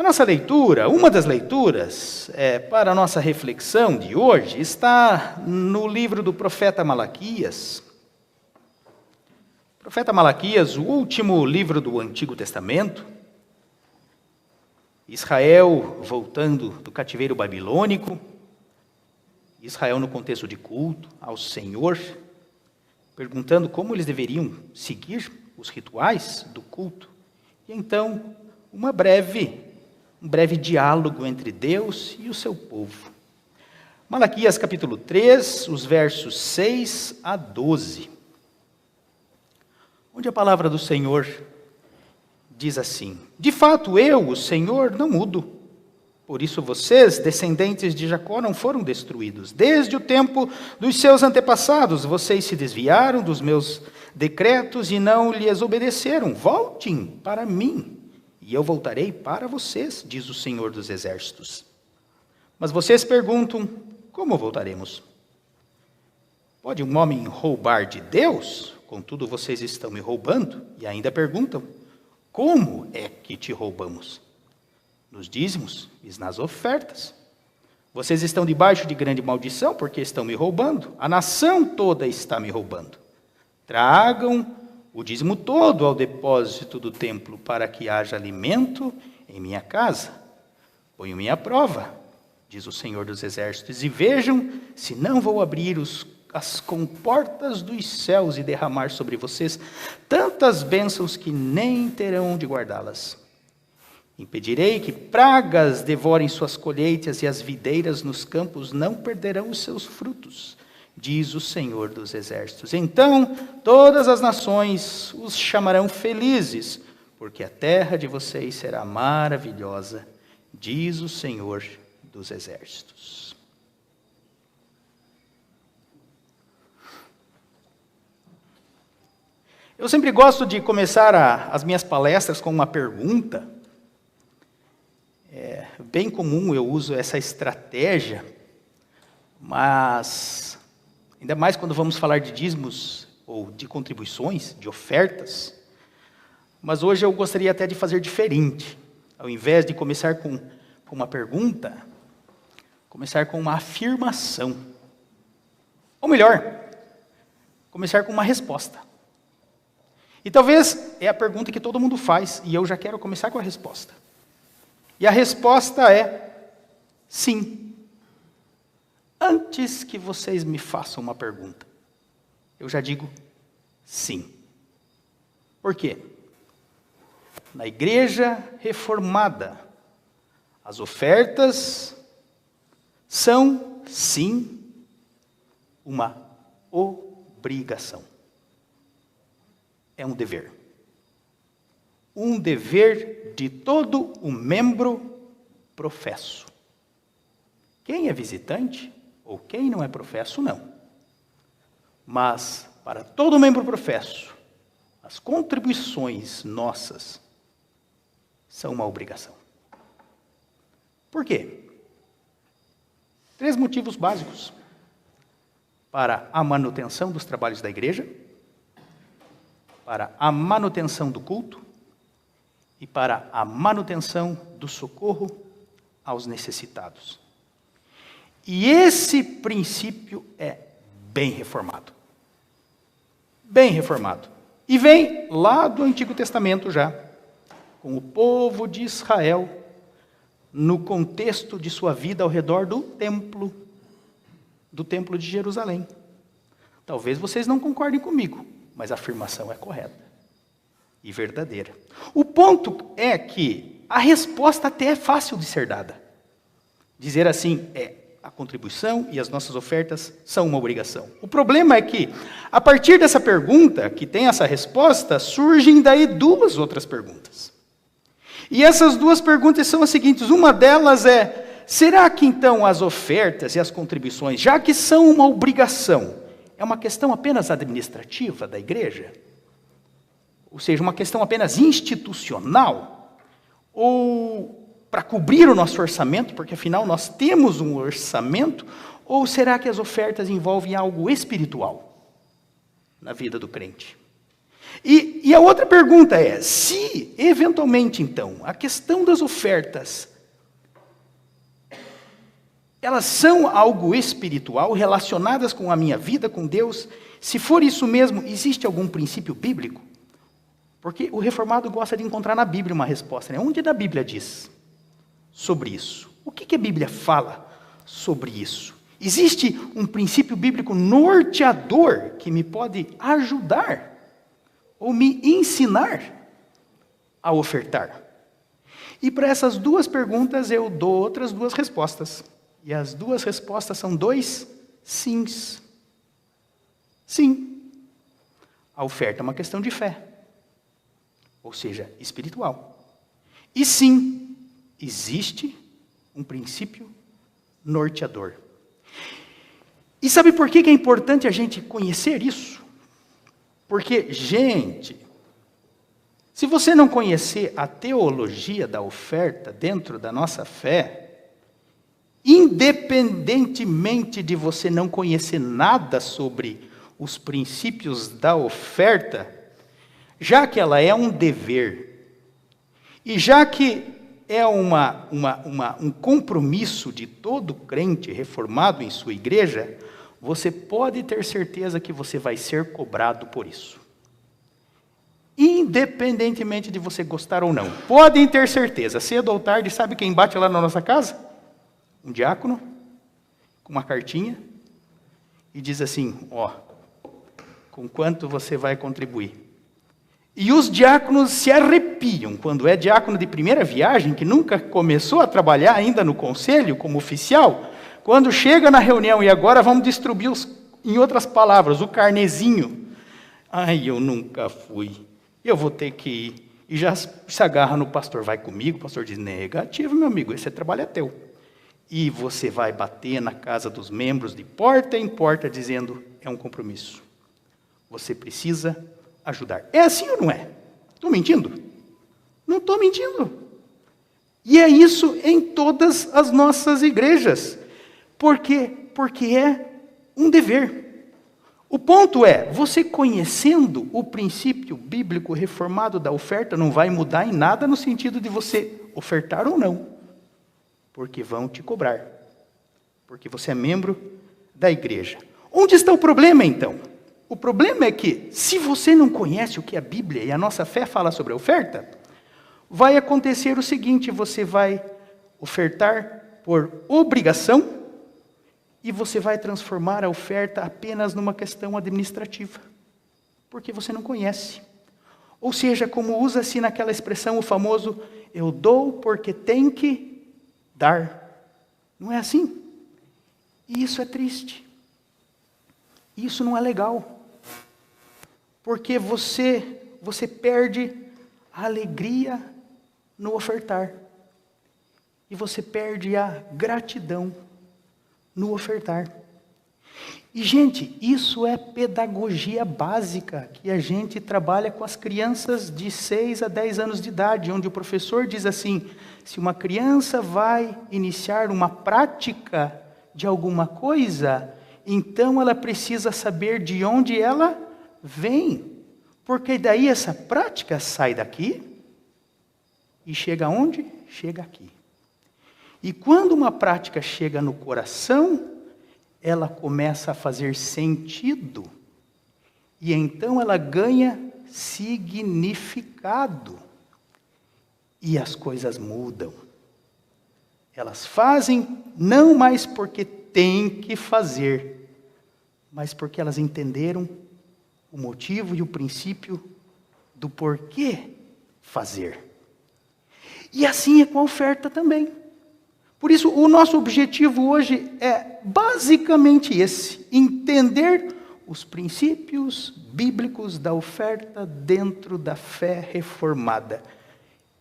A nossa leitura, uma das leituras para a nossa reflexão de hoje, está no livro do profeta Malaquias. O profeta Malaquias, o último livro do Antigo Testamento. Israel voltando do cativeiro babilônico. Israel no contexto de culto ao Senhor, perguntando como eles deveriam seguir os rituais do culto. E então, um breve diálogo entre Deus e o seu povo. Malaquias capítulo 3, os versos 6 a 12. Onde a palavra do Senhor diz assim: De fato, eu, o Senhor, não mudo. Por isso vocês, descendentes de Jacó, não foram destruídos. Desde o tempo dos seus antepassados, vocês se desviaram dos meus decretos e não lhes obedeceram. Voltem para mim, e eu voltarei para vocês, diz o Senhor dos Exércitos. Mas vocês perguntam, como voltaremos? Pode um homem roubar de Deus? Contudo, vocês estão me roubando. E ainda perguntam, como é que te roubamos? Nos dízimos e nas ofertas. Vocês estão debaixo de grande maldição, porque estão me roubando. A nação toda está me roubando. Tragam o dízimo todo ao depósito do templo, para que haja alimento em minha casa. Ponham-me à prova, diz o Senhor dos Exércitos, e vejam se não vou abrir as comportas dos céus e derramar sobre vocês tantas bênçãos que nem terão de guardá-las. Impedirei que pragas devorem suas colheitas e as videiras nos campos não perderão os seus frutos, diz o Senhor dos Exércitos. Então todas as nações os chamarão felizes, porque a terra de vocês será maravilhosa, diz o Senhor dos Exércitos. Eu sempre gosto de começar as minhas palestras com uma pergunta. É bem comum, eu uso essa estratégia, mas ainda mais quando vamos falar de dízimos ou de contribuições, de ofertas. Mas hoje eu gostaria até de fazer diferente. Ao invés de começar com uma pergunta, começar com uma afirmação. Ou melhor, começar com uma resposta. E talvez é a pergunta que todo mundo faz, e eu já quero começar com a resposta. E a resposta é sim. Antes que vocês me façam uma pergunta, eu já digo sim. Por quê? Na igreja reformada, as ofertas são, sim, uma obrigação. É um dever. Um dever de todo o membro professo. Quem é visitante, ou quem não é professo, não. Mas, para todo membro professo, as contribuições nossas são uma obrigação. Por quê? 3 motivos básicos. Para a manutenção dos trabalhos da igreja, para a manutenção do culto e para a manutenção do socorro aos necessitados. E esse princípio é bem reformado. Bem reformado. E vem lá do Antigo Testamento já, com o povo de Israel, no contexto de sua vida ao redor do templo de Jerusalém. Talvez vocês não concordem comigo, mas a afirmação é correta e verdadeira. O ponto é que a resposta até é fácil de ser dada. Dizer assim, a contribuição e as nossas ofertas são uma obrigação. O problema é que, a partir dessa pergunta, que tem essa resposta, surgem daí 2 outras perguntas. E essas 2 perguntas são as seguintes. Uma delas é, será que então as ofertas e as contribuições, já que são uma obrigação, é uma questão apenas administrativa da igreja? Ou seja, uma questão apenas institucional? Ou para cobrir o nosso orçamento, porque afinal nós temos um orçamento? Ou será que as ofertas envolvem algo espiritual na vida do crente? E a outra pergunta é, se eventualmente então, a questão das ofertas, elas são algo espiritual, relacionadas com a minha vida com Deus, se for isso mesmo, existe algum princípio bíblico? Porque o reformado gosta de encontrar na Bíblia uma resposta, né? Onde a Bíblia diz sobre isso? O que a Bíblia fala sobre isso? Existe um princípio bíblico norteador que me pode ajudar ou me ensinar a ofertar? E para essas duas perguntas eu dou outras duas respostas. E as duas respostas são dois sims. Sim, a oferta é uma questão de fé, ou seja, espiritual. E sim, existe um princípio norteador. E sabe por que é importante a gente conhecer isso? Porque, gente, se você não conhecer a teologia da oferta dentro da nossa fé, independentemente de você não conhecer nada sobre os princípios da oferta, já que ela é um dever, e já que é um compromisso de todo crente reformado em sua igreja, você pode ter certeza que você vai ser cobrado por isso. Independentemente de você gostar ou não. Podem ter certeza, cedo ou tarde, sabe quem bate lá na nossa casa? Um diácono, com uma cartinha, e diz assim, com quanto você vai contribuir? E os diáconos se arrepiam, quando é diácono de primeira viagem, que nunca começou a trabalhar ainda no conselho, como oficial, quando chega na reunião, e agora vamos distribuir, em outras palavras, o carnezinho. Eu nunca fui, eu vou ter que ir. E já se agarra no pastor, vai comigo? O pastor diz, negativo, meu amigo, esse trabalho é teu. E você vai bater na casa dos membros, de porta em porta, dizendo, é um compromisso. Você precisa ajudar. É assim ou não é? Estou mentindo? Não estou mentindo. E é isso em todas as nossas igrejas. Por quê? Porque é um dever. O ponto é, você conhecendo o princípio bíblico reformado da oferta, não vai mudar em nada no sentido de você ofertar ou não. Porque vão te cobrar. Porque você é membro da igreja. Onde está o problema, então? O problema é que, se você não conhece o que a Bíblia e a nossa fé fala sobre a oferta, vai acontecer o seguinte, você vai ofertar por obrigação e você vai transformar a oferta apenas numa questão administrativa, porque você não conhece. Ou seja, como usa-se naquela expressão o famoso, eu dou porque tem que dar. Não é assim? E isso é triste. Isso não é legal. Porque você perde a alegria no ofertar. E você perde a gratidão no ofertar. E, gente, isso é pedagogia básica que a gente trabalha com as crianças de 6 a 10 anos de idade, onde o professor diz assim, se uma criança vai iniciar uma prática de alguma coisa, então ela precisa saber de onde ela vem, porque daí essa prática sai daqui e chega aonde? Chega aqui. E quando uma prática chega no coração, ela começa a fazer sentido. E então ela ganha significado. E as coisas mudam. Elas fazem não mais porque têm que fazer, mas porque elas entenderam o motivo e o princípio do porquê fazer. E assim é com a oferta também. Por isso, o nosso objetivo hoje é basicamente esse, entender os princípios bíblicos da oferta dentro da fé reformada.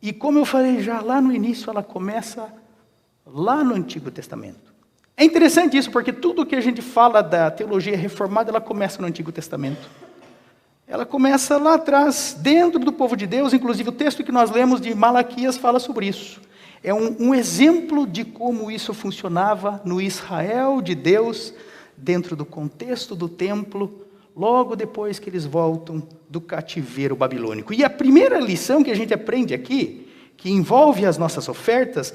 E como eu falei já lá no início, ela começa lá no Antigo Testamento. É interessante isso, porque tudo que a gente fala da teologia reformada, ela começa no Antigo Testamento. Ela começa lá atrás, dentro do povo de Deus, inclusive o texto que nós lemos de Malaquias fala sobre isso. É um exemplo de como isso funcionava no Israel de Deus, dentro do contexto do templo, logo depois que eles voltam do cativeiro babilônico. E a primeira lição que a gente aprende aqui, que envolve as nossas ofertas,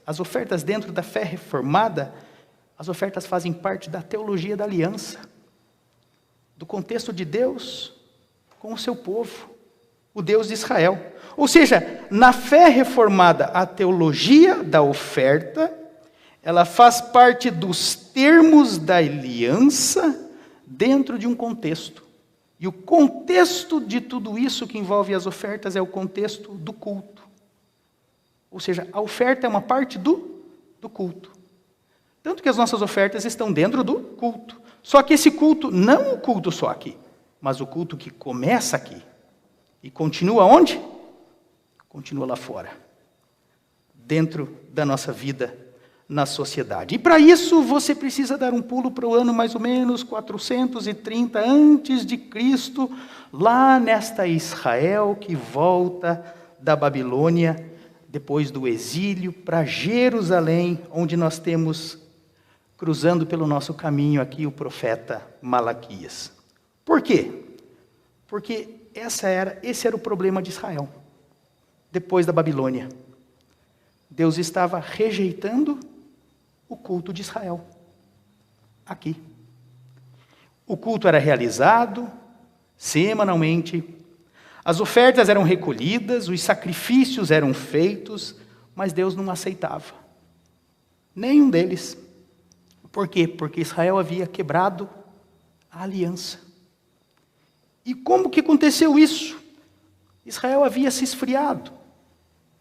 as ofertas dentro da fé reformada, as ofertas fazem parte da teologia da aliança, do contexto de Deus com o seu povo, o Deus de Israel. Ou seja, na fé reformada, a teologia da oferta, ela faz parte dos termos da aliança dentro de um contexto. E o contexto de tudo isso que envolve as ofertas é o contexto do culto. Ou seja, a oferta é uma parte do culto. Tanto que as nossas ofertas estão dentro do culto. Só que esse culto, não o culto só aqui, mas o culto que começa aqui. E continua onde? Continua lá fora. Dentro da nossa vida na sociedade. E para isso você precisa dar um pulo para o ano mais ou menos 430 antes de Cristo, lá nesta Israel que volta da Babilônia, depois do exílio, para Jerusalém, onde nós temos, cruzando pelo nosso caminho aqui, o profeta Malaquias. Por quê? Porque esse era o problema de Israel, depois da Babilônia. Deus estava rejeitando o culto de Israel, aqui. O culto era realizado semanalmente, as ofertas eram recolhidas, os sacrifícios eram feitos, mas Deus não aceitava. Nenhum deles. Por quê? Porque Israel havia quebrado a aliança. E como que aconteceu isso? Israel havia se esfriado.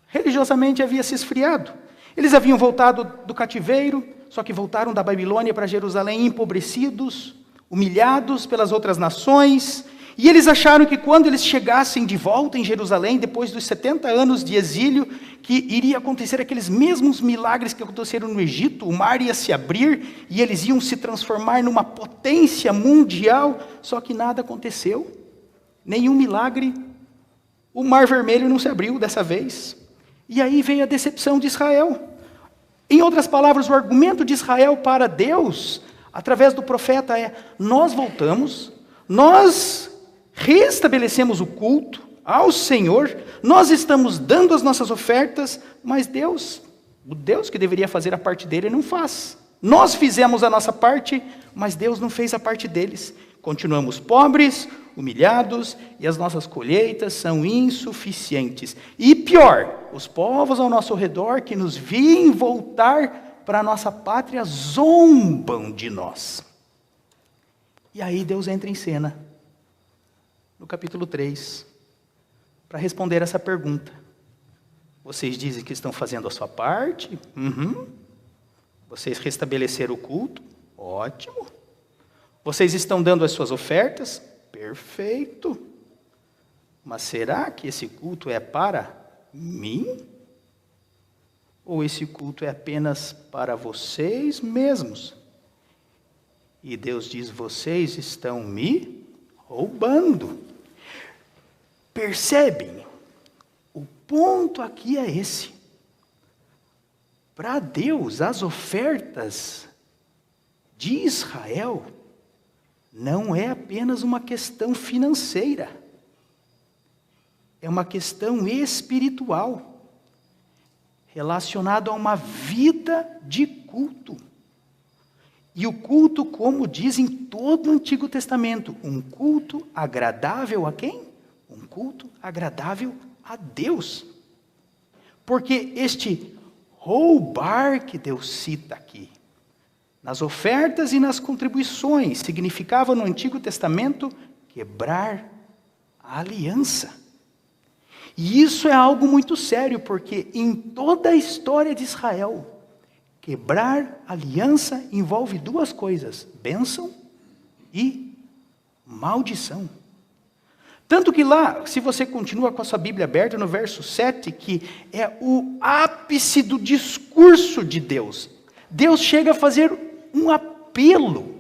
Religiosamente havia se esfriado. Eles haviam voltado do cativeiro, só que voltaram da Babilônia para Jerusalém empobrecidos, humilhados pelas outras nações, e eles acharam que quando eles chegassem de volta em Jerusalém, depois dos 70 anos de exílio, que iria acontecer aqueles mesmos milagres que aconteceram no Egito, o mar ia se abrir, e eles iam se transformar numa potência mundial, só que nada aconteceu, nenhum milagre, o mar vermelho não se abriu dessa vez. E aí veio a decepção de Israel. Em outras palavras, o argumento de Israel para Deus, através do profeta, é: nós voltamos, nós restabelecemos o culto ao Senhor, nós estamos dando as nossas ofertas, mas Deus, o Deus que deveria fazer a parte dele, não faz. Nós fizemos a nossa parte, mas Deus não fez a parte deles. Continuamos pobres, humilhados, e as nossas colheitas são insuficientes. E pior, os povos ao nosso redor que nos veem voltar para a nossa pátria zombam de nós. E aí Deus entra em cena, no capítulo 3, para responder essa pergunta. Vocês dizem que estão fazendo a sua parte? Vocês restabeleceram o culto? Ótimo. Vocês estão dando as suas ofertas? Perfeito. Mas será que esse culto é para mim? Ou esse culto é apenas para vocês mesmos? E Deus diz: vocês estão me roubando. Percebem? O ponto aqui é esse. Para Deus, as ofertas de Israel não é apenas uma questão financeira, é uma questão espiritual, relacionada a uma vida de culto. E o culto, como diz em todo o Antigo Testamento, um culto agradável a quem? Um culto agradável a Deus. Porque este roubar que Deus cita aqui, nas ofertas e nas contribuições, significava no Antigo Testamento quebrar a aliança. E isso é algo muito sério, porque em toda a história de Israel, quebrar aliança envolve duas coisas: bênção e maldição. Tanto que lá, se você continua com a sua Bíblia aberta, no verso 7, que é o ápice do discurso de Deus, Deus chega a fazer um apelo,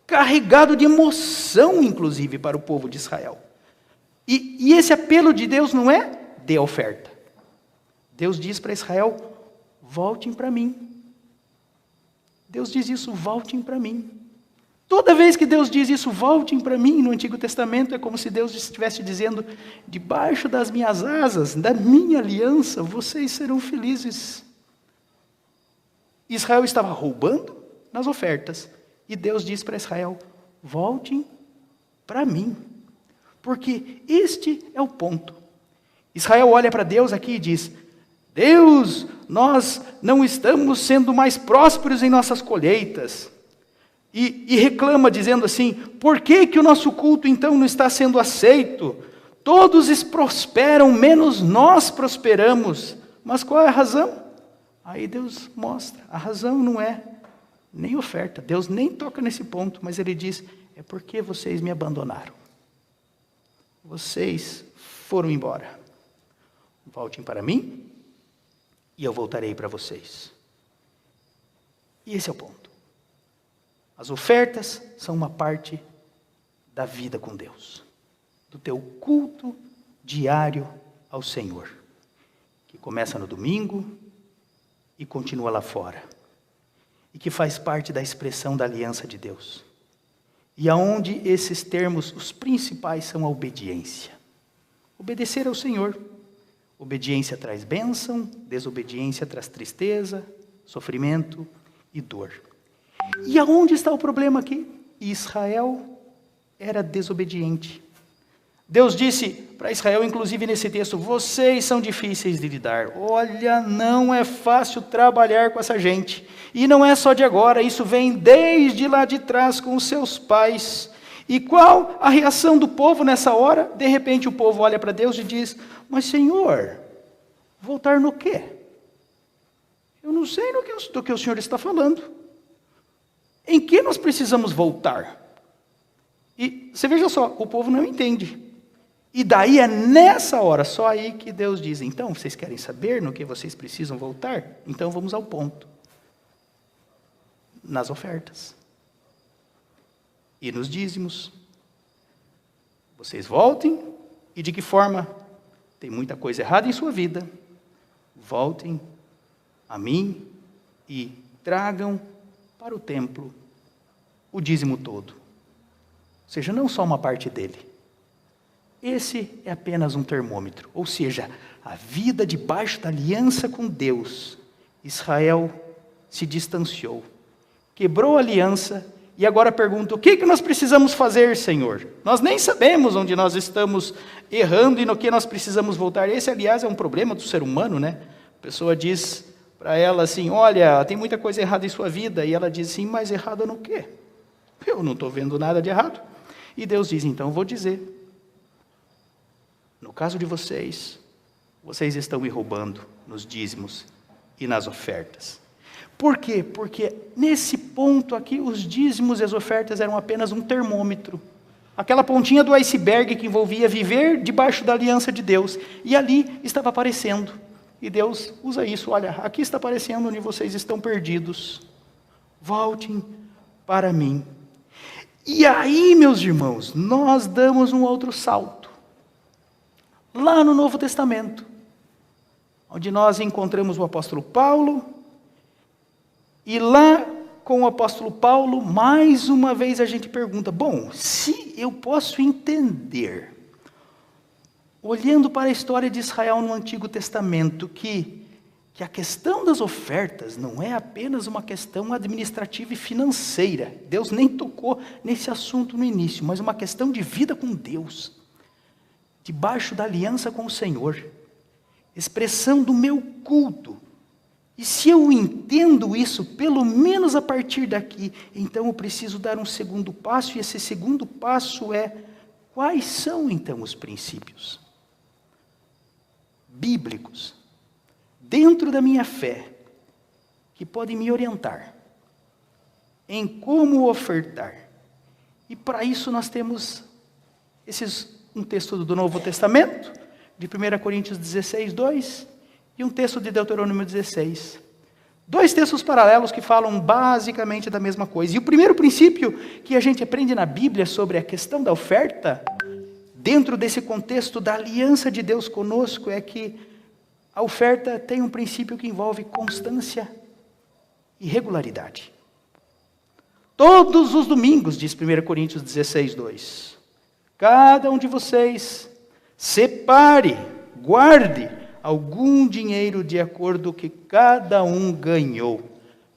carregado de emoção, inclusive, para o povo de Israel. E esse apelo de Deus não é dê oferta. Deus diz para Israel: voltem para mim. Deus diz isso: voltem para mim. Toda vez que Deus diz isso, voltem para mim, no Antigo Testamento, é como se Deus estivesse dizendo, debaixo das minhas asas, da minha aliança, vocês serão felizes. Israel estava roubando nas ofertas, e Deus diz para Israel, voltem para mim, porque este é o ponto. Israel olha para Deus aqui e diz, Deus, nós não estamos sendo mais prósperos em nossas colheitas. E reclama dizendo assim, por que que o nosso culto então não está sendo aceito? Todos prosperam, menos nós prosperamos. Mas qual é a razão? Aí Deus mostra, a razão não é nem oferta, Deus nem toca nesse ponto, mas Ele diz, é porque vocês me abandonaram. Vocês foram embora. Voltem para mim e eu voltarei para vocês. E esse é o ponto. As ofertas são uma parte da vida com Deus, do teu culto diário ao Senhor, que começa no domingo e continua lá fora, e que faz parte da expressão da aliança de Deus, e aonde esses termos, os principais, são a obediência. Obedecer ao Senhor. Obediência traz bênção, desobediência traz tristeza, sofrimento e dor. E aonde está o problema aqui? Israel era desobediente. Deus disse para Israel, inclusive nesse texto, vocês são difíceis de lidar. Olha, não é fácil trabalhar com essa gente. E não é só de agora, isso vem desde lá de trás com os seus pais. E qual a reação do povo nessa hora? De repente o povo olha para Deus e diz, mas Senhor, voltar no quê? Eu não sei do que o Senhor está falando. Em que nós precisamos voltar? E você veja só, o povo não entende. E daí é nessa hora, só aí que Deus diz, então, vocês querem saber no que vocês precisam voltar? Então vamos ao ponto. Nas ofertas. E nos dízimos. Vocês voltem, e de que forma? Tem muita coisa errada em sua vida. Voltem a mim e tragam para o templo o dízimo todo. Ou seja, não só uma parte dele. Esse é apenas um termômetro. Ou seja, a vida debaixo da aliança com Deus. Israel se distanciou. Quebrou a aliança e agora pergunta, o que nós precisamos fazer, Senhor? Nós nem sabemos onde nós estamos errando e no que nós precisamos voltar. Esse, aliás, é um problema do ser humano, né? A pessoa diz para ela assim, olha, tem muita coisa errada em sua vida. E ela diz assim, mas errada no quê? Eu não estou vendo nada de errado. E Deus diz, então eu vou dizer. No caso de vocês, vocês estão me roubando nos dízimos e nas ofertas. Por quê? Porque nesse ponto aqui, os dízimos e as ofertas eram apenas um termômetro. Aquela pontinha do iceberg que envolvia viver debaixo da aliança de Deus. E ali estava aparecendo. E Deus usa isso, olha, aqui está aparecendo onde vocês estão perdidos. Voltem para mim. E aí, meus irmãos, nós damos um outro salto. Lá no Novo Testamento, onde nós encontramos o apóstolo Paulo, e lá com o apóstolo Paulo, mais uma vez a gente pergunta, bom, se eu posso entender, olhando para a história de Israel no Antigo Testamento, que a questão das ofertas não é apenas uma questão administrativa e financeira. Deus nem tocou nesse assunto no início, mas uma questão de vida com Deus, debaixo da aliança com o Senhor, expressão do meu culto. E se eu entendo isso, pelo menos a partir daqui, então eu preciso dar um segundo passo, e esse segundo passo é, quais são então os princípios bíblicos, dentro da minha fé, que podem me orientar em como ofertar. E para isso nós temos um texto do Novo Testamento, de 1 Coríntios 16, 2, e um texto de Deuteronômio 16. Dois textos paralelos que falam basicamente da mesma coisa. E o primeiro princípio que a gente aprende na Bíblia sobre a questão da oferta, dentro desse contexto da aliança de Deus conosco, é que a oferta tem um princípio que envolve constância e regularidade. Todos os domingos, diz 1 Coríntios 16, 2. Cada um de vocês separe, guarde algum dinheiro de acordo com o que cada um ganhou.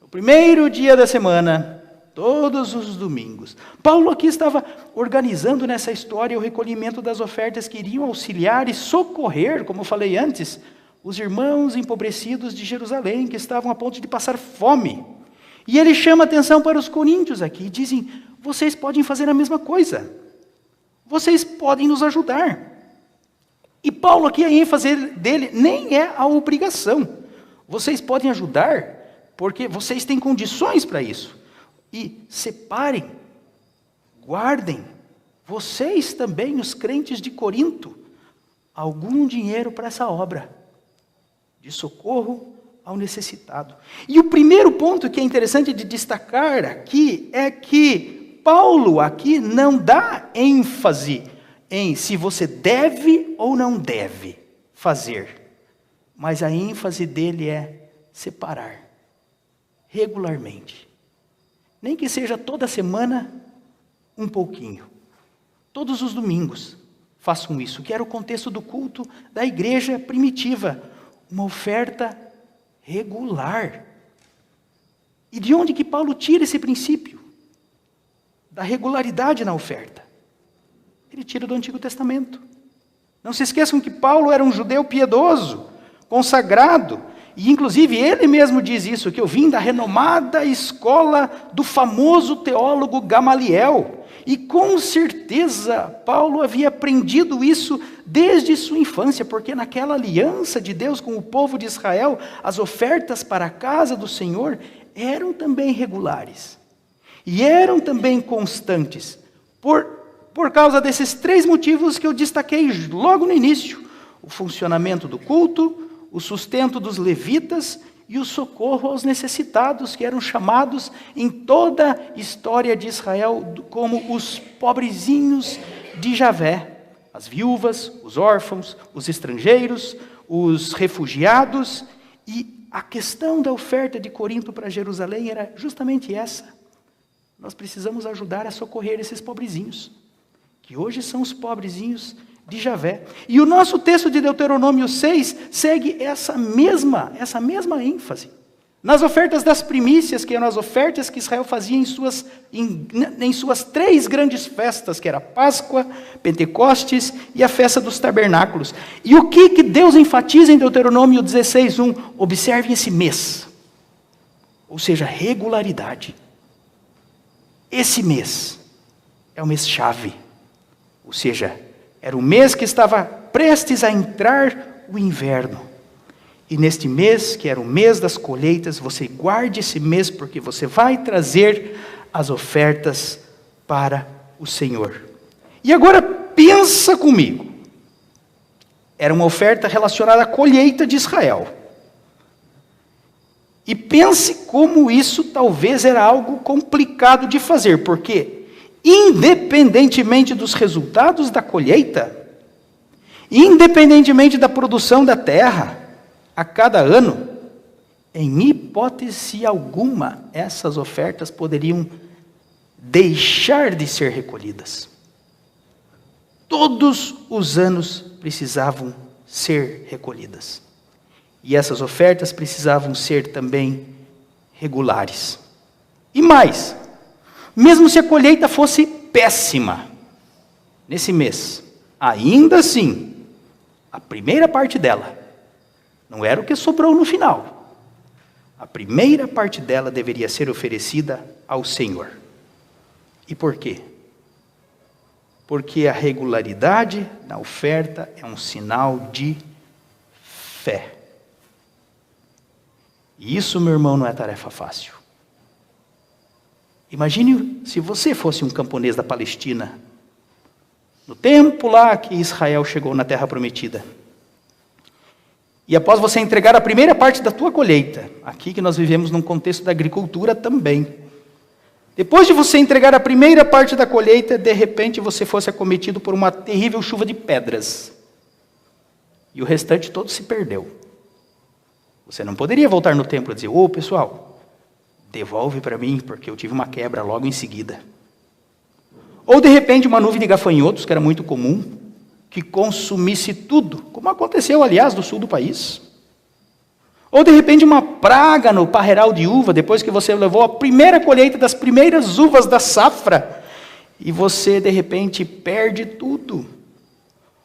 No primeiro dia da semana, todos os domingos. Paulo aqui estava organizando nessa história o recolhimento das ofertas que iriam auxiliar e socorrer, como eu falei antes, os irmãos empobrecidos de Jerusalém, que estavam a ponto de passar fome. E ele chama atenção para os coríntios aqui, e dizem, vocês podem fazer a mesma coisa. Vocês podem nos ajudar. E Paulo aqui, a ênfase dele nem é a obrigação. Vocês podem ajudar, porque vocês têm condições para isso. E separem, guardem, vocês também, os crentes de Corinto, algum dinheiro para essa obra de socorro ao necessitado. E o primeiro ponto que é interessante de destacar aqui é que Paulo aqui não dá ênfase em se você deve ou não deve fazer, mas a ênfase dele é separar regularmente. Nem que seja toda semana, um pouquinho. Todos os domingos, façam isso, que era o contexto do culto da igreja primitiva. Uma oferta regular. E de onde que Paulo tira esse princípio? Da regularidade na oferta. Ele tira do Antigo Testamento. Não se esqueçam que Paulo era um judeu piedoso, consagrado, e inclusive ele mesmo diz isso, que eu vim da renomada escola do famoso teólogo Gamaliel. E com certeza Paulo havia aprendido isso desde sua infância, porque naquela aliança de Deus com o povo de Israel, as ofertas para a casa do Senhor eram também regulares. E eram também constantes, por causa desses 3 motivos que eu destaquei logo no início: o funcionamento do culto, o sustento dos levitas e o socorro aos necessitados, que eram chamados em toda a história de Israel como os pobrezinhos de Javé. As viúvas, os órfãos, os estrangeiros, os refugiados. E a questão da oferta de Corinto para Jerusalém era justamente essa. Nós precisamos ajudar a socorrer esses pobrezinhos, que hoje são os pobrezinhos de Javé. E o nosso texto de Deuteronômio 6 segue essa mesma ênfase. Nas ofertas das primícias, que eram as ofertas que Israel fazia em suas 3 grandes festas, que era a Páscoa, Pentecostes e a festa dos tabernáculos. E o que Deus enfatiza em Deuteronômio 16:1? Observe esse mês, ou seja, regularidade. Esse mês é o mês-chave, ou seja, era o mês que estava prestes a entrar o inverno. E neste mês, que era o mês das colheitas, você guarde esse mês, porque você vai trazer as ofertas para o Senhor. E agora pensa comigo. Era uma oferta relacionada à colheita de Israel. E pense como isso talvez era algo complicado de fazer, porque independentemente dos resultados da colheita, independentemente da produção da terra, a cada ano, em hipótese alguma, essas ofertas poderiam deixar de ser recolhidas. Todos os anos precisavam ser recolhidas. E essas ofertas precisavam ser também regulares. E mais, mesmo se a colheita fosse péssima nesse mês, ainda assim, a primeira parte dela não era o que sobrou no final. A primeira parte dela deveria ser oferecida ao Senhor. E por quê? Porque a regularidade na oferta é um sinal de fé. E isso, meu irmão, não é tarefa fácil. Imagine se você fosse um camponês da Palestina, no tempo lá que Israel chegou na Terra Prometida. E após você entregar a primeira parte da tua colheita, aqui que nós vivemos num contexto da agricultura também. Depois de você entregar a primeira parte da colheita, de repente você fosse acometido por uma terrível chuva de pedras. E o restante todo se perdeu. Você não poderia voltar no templo e dizer, pessoal, devolve para mim, porque eu tive uma quebra logo em seguida. Ou de repente uma nuvem de gafanhotos, que era muito comum, que consumisse tudo, como aconteceu, aliás, no sul do país. Ou de repente uma praga no parreiral de uva, depois que você levou a primeira colheita das primeiras uvas da safra, e você de repente perde tudo.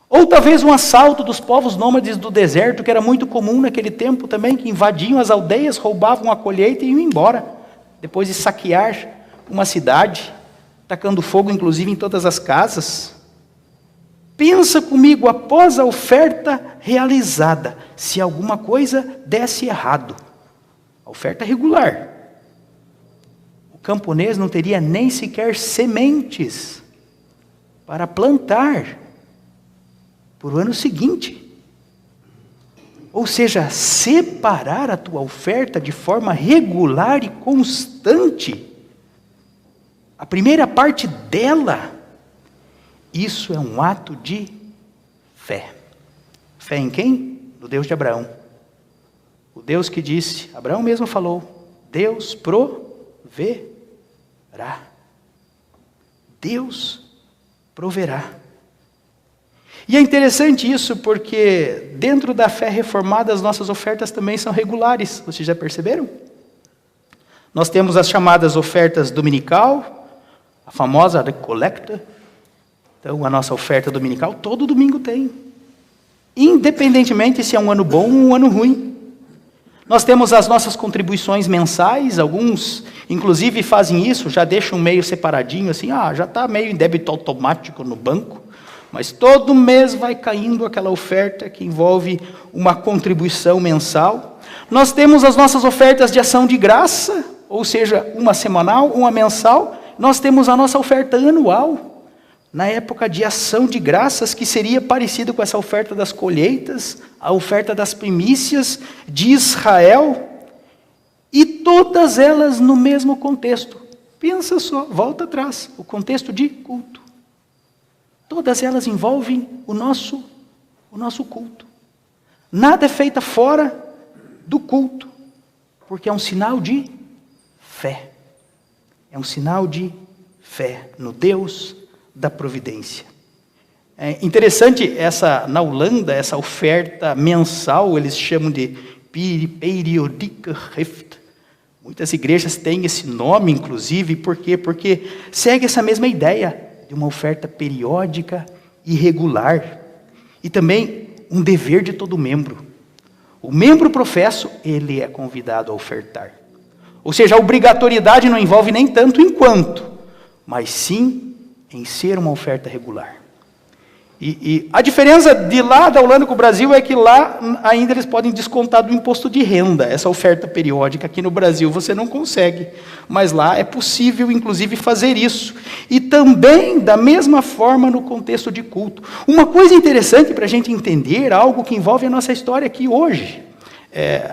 Ou talvez um assalto dos povos nômades do deserto, que era muito comum naquele tempo também, que invadiam as aldeias, roubavam a colheita e iam embora, depois de saquear uma cidade, tacando fogo inclusive em todas as casas. Pensa comigo, após a oferta realizada, se alguma coisa desse errado, a oferta regular, o camponês não teria nem sequer sementes para plantar para o ano seguinte. Ou seja, separar a tua oferta de forma regular e constante, a primeira parte dela, isso é um ato de fé. Fé em quem? No Deus de Abraão. O Deus que disse, Abraão mesmo falou, Deus proverá. Deus proverá. E é interessante isso porque dentro da fé reformada as nossas ofertas também são regulares. Vocês já perceberam? Nós temos as chamadas ofertas dominical, a famosa collecta. Então, a nossa oferta dominical, todo domingo tem. Independentemente se é um ano bom ou um ano ruim. Nós temos as nossas contribuições mensais, alguns, inclusive, fazem isso, já deixam meio separadinho, assim, já está meio em débito automático no banco, mas todo mês vai caindo aquela oferta que envolve uma contribuição mensal. Nós temos as nossas ofertas de ação de graça, ou seja, uma semanal, uma mensal. Nós temos a nossa oferta anual, na época de ação de graças, que seria parecido com essa oferta das colheitas, a oferta das primícias de Israel, e todas elas no mesmo contexto. Pensa só, volta atrás, o contexto de culto. Todas elas envolvem o nosso culto. Nada é feito fora do culto, porque é um sinal de fé. É um sinal de fé no Deus da providência. É interessante na Holanda, essa oferta mensal, eles chamam de periodieke gift. Muitas igrejas têm esse nome, inclusive, por quê? Porque segue essa mesma ideia de uma oferta periódica e regular. E também um dever de todo membro. O membro professo, ele é convidado a ofertar. Ou seja, a obrigatoriedade não envolve nem tanto enquanto, mas sim em ser uma oferta regular. E a diferença de lá da Holanda com o Brasil é que lá ainda eles podem descontar do imposto de renda, essa oferta periódica. Aqui no Brasil você não consegue, mas lá é possível inclusive fazer isso. E também da mesma forma no contexto de culto. Uma coisa interessante para a gente entender, algo que envolve a nossa história aqui hoje.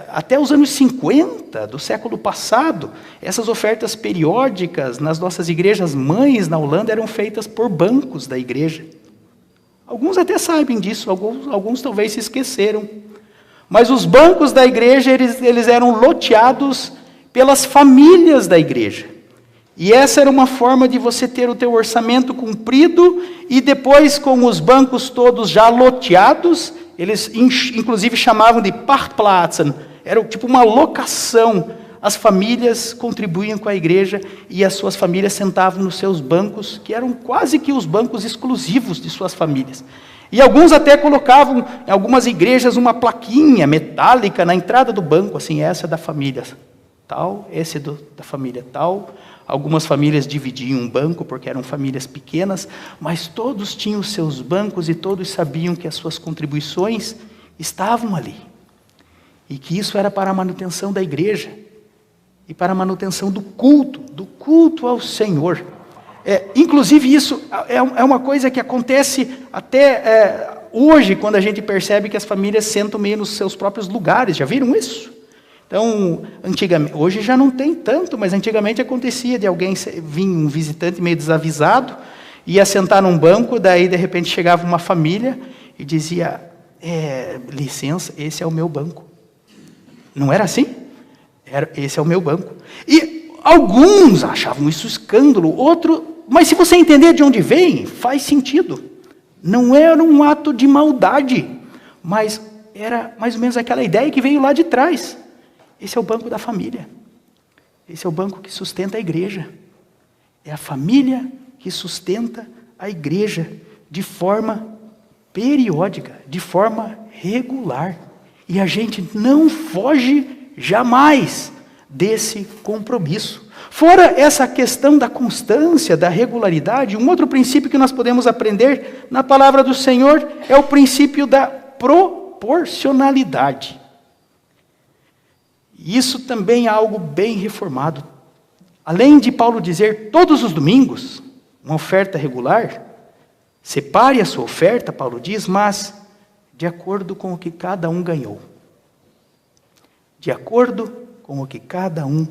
Até os anos 50 do século passado, essas ofertas periódicas nas nossas igrejas mães na Holanda eram feitas por bancos da igreja. Alguns até sabem disso, alguns talvez se esqueceram. Mas os bancos da igreja, eles eram loteados pelas famílias da igreja. E essa era uma forma de você ter o teu orçamento cumprido e depois, com os bancos todos já loteados, eles inclusive chamavam de Pachtplatzen, era tipo uma locação. As famílias contribuíam com a igreja e as suas famílias sentavam nos seus bancos, que eram quase que os bancos exclusivos de suas famílias. E alguns até colocavam, em algumas igrejas, uma plaquinha metálica na entrada do banco, assim, essa é da família tal, esse é da família tal. Algumas famílias dividiam um banco, porque eram famílias pequenas, mas todos tinham os seus bancos e todos sabiam que as suas contribuições estavam ali. E que isso era para a manutenção da igreja e para a manutenção do culto ao Senhor. Inclusive isso é uma coisa que acontece até hoje, quando a gente percebe que as famílias sentam meio nos seus próprios lugares. Já viram isso? Então, antigamente, hoje já não tem tanto, mas antigamente acontecia de alguém vir, um visitante meio desavisado, ia sentar num banco, daí de repente chegava uma família e dizia, licença, esse é o meu banco. Não era assim? Esse é o meu banco. E Alguns achavam isso escândalo, mas se você entender de onde vem, faz sentido. Não era um ato de maldade, mas era mais ou menos aquela ideia que veio lá de trás. Esse é o banco da família. Esse é o banco que sustenta a igreja. É a família que sustenta a igreja de forma periódica, de forma regular. E a gente não foge jamais desse compromisso. Fora essa questão da constância, da regularidade, um outro princípio que nós podemos aprender na palavra do Senhor é o princípio da proporcionalidade. Isso também é algo bem reformado. Além de Paulo dizer todos os domingos, uma oferta regular, separe a sua oferta, Paulo diz, mas de acordo com o que cada um ganhou. De acordo com o que cada um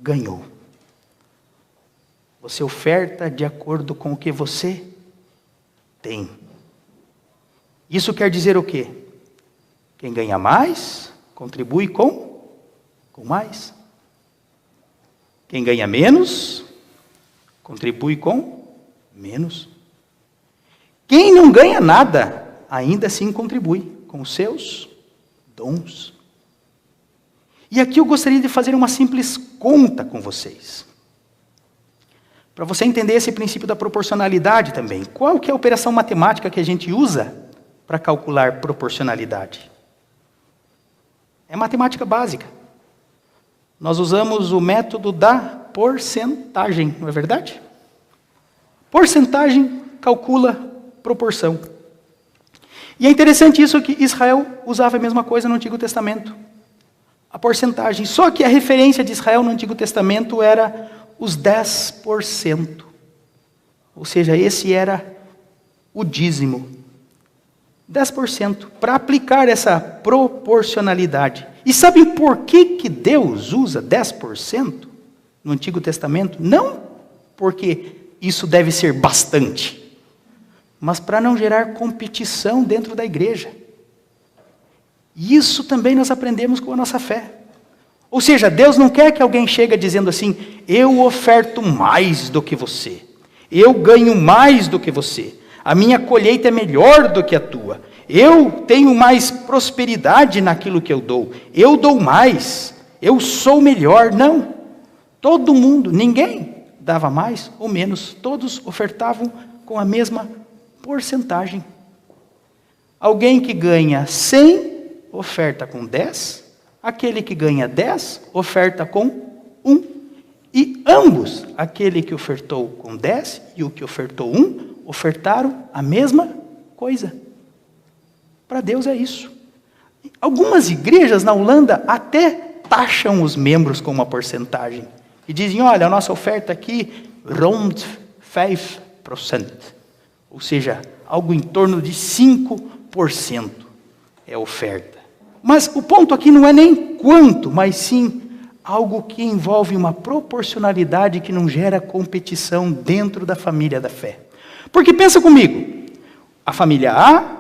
ganhou. Você oferta de acordo com o que você tem. Isso quer dizer o quê? Quem ganha mais, contribui com mais. Quem ganha menos, contribui com menos. Quem não ganha nada, ainda assim contribui com os seus dons. E aqui eu gostaria de fazer uma simples conta com vocês. Para você entender esse princípio da proporcionalidade também. Qual que é a operação matemática que a gente usa para calcular proporcionalidade? É matemática básica. Nós usamos o método da porcentagem, não é verdade? Porcentagem calcula proporção. E é interessante isso que Israel usava a mesma coisa no Antigo Testamento. A porcentagem. Só que a referência de Israel no Antigo Testamento era os 10%. Ou seja, esse era o dízimo. 10%. Para aplicar essa proporcionalidade. E sabem por que Deus usa 10% no Antigo Testamento? Não porque isso deve ser bastante, mas para não gerar competição dentro da igreja. E isso também nós aprendemos com a nossa fé. Ou seja, Deus não quer que alguém chegue dizendo assim, eu oferto mais do que você, eu ganho mais do que você, a minha colheita é melhor do que a tua, eu tenho mais prosperidade naquilo que eu dou mais, eu sou melhor. Não, todo mundo, ninguém dava mais ou menos, todos ofertavam com a mesma porcentagem. Alguém que ganha 100, oferta com 10, aquele que ganha 10, oferta com 1. E ambos, aquele que ofertou com 10 e o que ofertou 1, ofertaram a mesma coisa. Para Deus é isso. Algumas igrejas na Holanda até taxam os membros com uma porcentagem. E dizem, olha, a nossa oferta aqui, rond 5%. Ou seja, algo em torno de 5% é oferta. Mas o ponto aqui não é nem quanto, mas sim algo que envolve uma proporcionalidade que não gera competição dentro da família da fé. Porque pensa comigo, a família A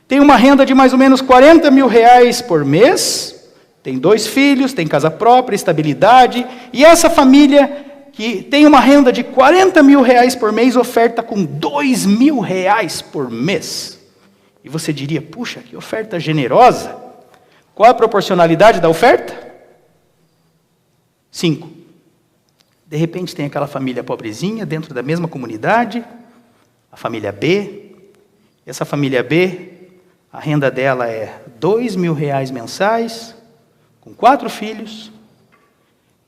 tem uma renda de mais ou menos 40 mil reais por mês, tem 2 filhos, tem casa própria, estabilidade, e essa família que tem uma renda de 40 mil reais por mês, oferta com 2 mil reais por mês. E você diria, puxa, que oferta generosa. Qual a proporcionalidade da oferta? 5. De repente tem aquela família pobrezinha dentro da mesma comunidade, a família B. Essa família B, a renda dela é 2 mil reais mensais, com 4 filhos,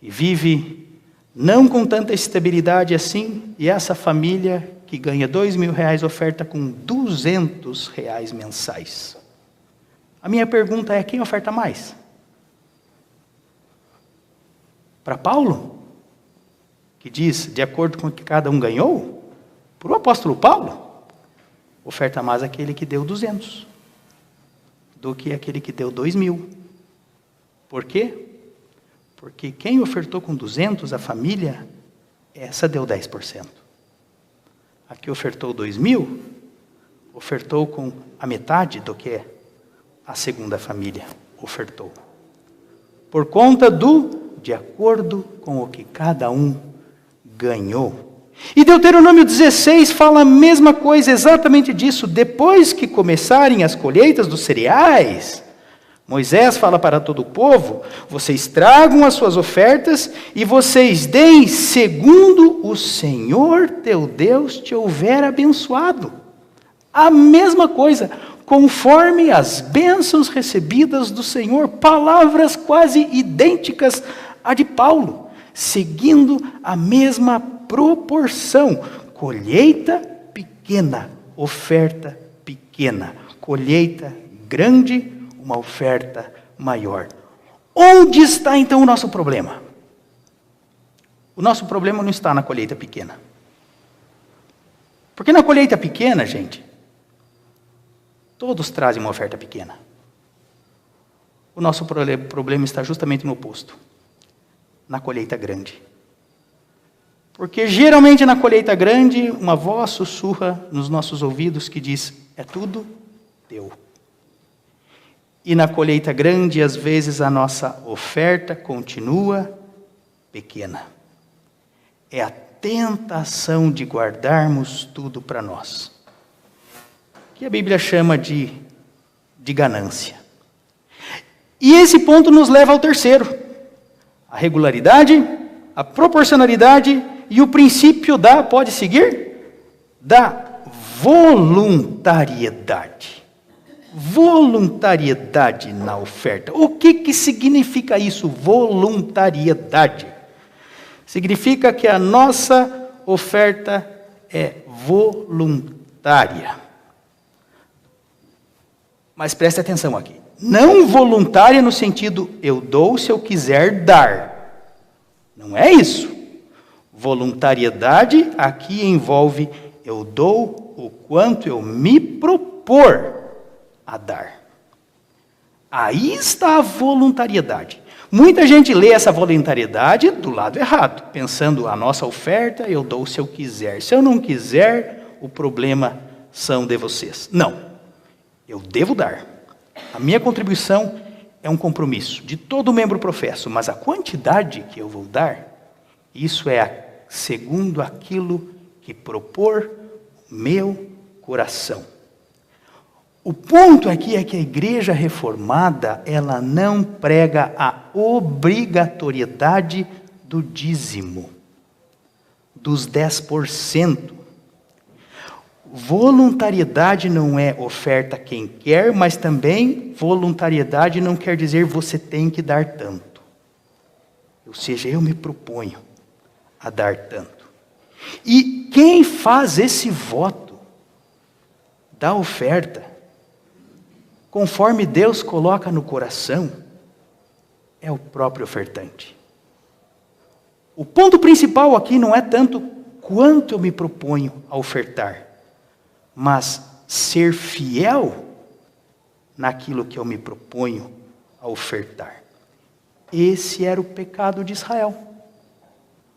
e vive não com tanta estabilidade assim, e essa família que ganha 2 mil reais oferta com 200 reais mensais. A minha pergunta é, quem oferta mais? Para Paulo, que diz, de acordo com o que cada um ganhou, para o apóstolo Paulo, oferta mais aquele que deu 200, do que aquele que deu 2 mil. Por quê? Porque quem ofertou com 200, a família, essa deu 10%. A que ofertou 2 mil, ofertou com a metade do que a segunda família ofertou. Por conta do de acordo com o que cada um ganhou. E Deuteronômio 16 fala a mesma coisa, exatamente disso. Depois que começarem as colheitas dos cereais, Moisés fala para todo o povo: vocês tragam as suas ofertas e vocês deem segundo o Senhor teu Deus te houver abençoado. A mesma coisa, conforme as bênçãos recebidas do Senhor, palavras quase idênticas à de Paulo, seguindo a mesma proporção: colheita pequena, oferta pequena; colheita grande, uma oferta maior. Onde está então o nosso problema? O nosso problema não está na colheita pequena. Porque na colheita pequena, gente, todos trazem uma oferta pequena. O nosso problema está justamente no oposto, na colheita grande. Porque geralmente na colheita grande, uma voz sussurra nos nossos ouvidos que diz: é tudo teu. E na colheita grande, às vezes a nossa oferta continua pequena. É a tentação de guardarmos tudo para nós, que a Bíblia chama de ganância. E esse ponto nos leva ao terceiro: a regularidade, a proporcionalidade e o princípio da, pode seguir? Da voluntariedade. Voluntariedade na oferta. O que significa isso, voluntariedade? Significa que a nossa oferta é voluntária. Mas preste atenção aqui. Não voluntária no sentido, eu dou se eu quiser dar. Não é isso. Voluntariedade aqui envolve, eu dou o quanto eu me propor a dar. Aí está a voluntariedade. Muita gente lê essa voluntariedade do lado errado, pensando: a nossa oferta eu dou se eu quiser. Se eu não quiser, o problema são de vocês. Não. Eu devo dar. A minha contribuição é um compromisso de todo membro professo, mas a quantidade que eu vou dar, isso é segundo aquilo que propor o meu coração. O ponto aqui é que a igreja reformada, ela não prega a obrigatoriedade do dízimo, dos 10%. Voluntariedade não é oferta quem quer, mas também voluntariedade não quer dizer você tem que dar tanto. Ou seja, eu me proponho a dar tanto. E quem faz esse voto da oferta, conforme Deus coloca no coração, é o próprio ofertante. O ponto principal aqui não é tanto quanto eu me proponho a ofertar, mas ser fiel naquilo que eu me proponho a ofertar. Esse era o pecado de Israel.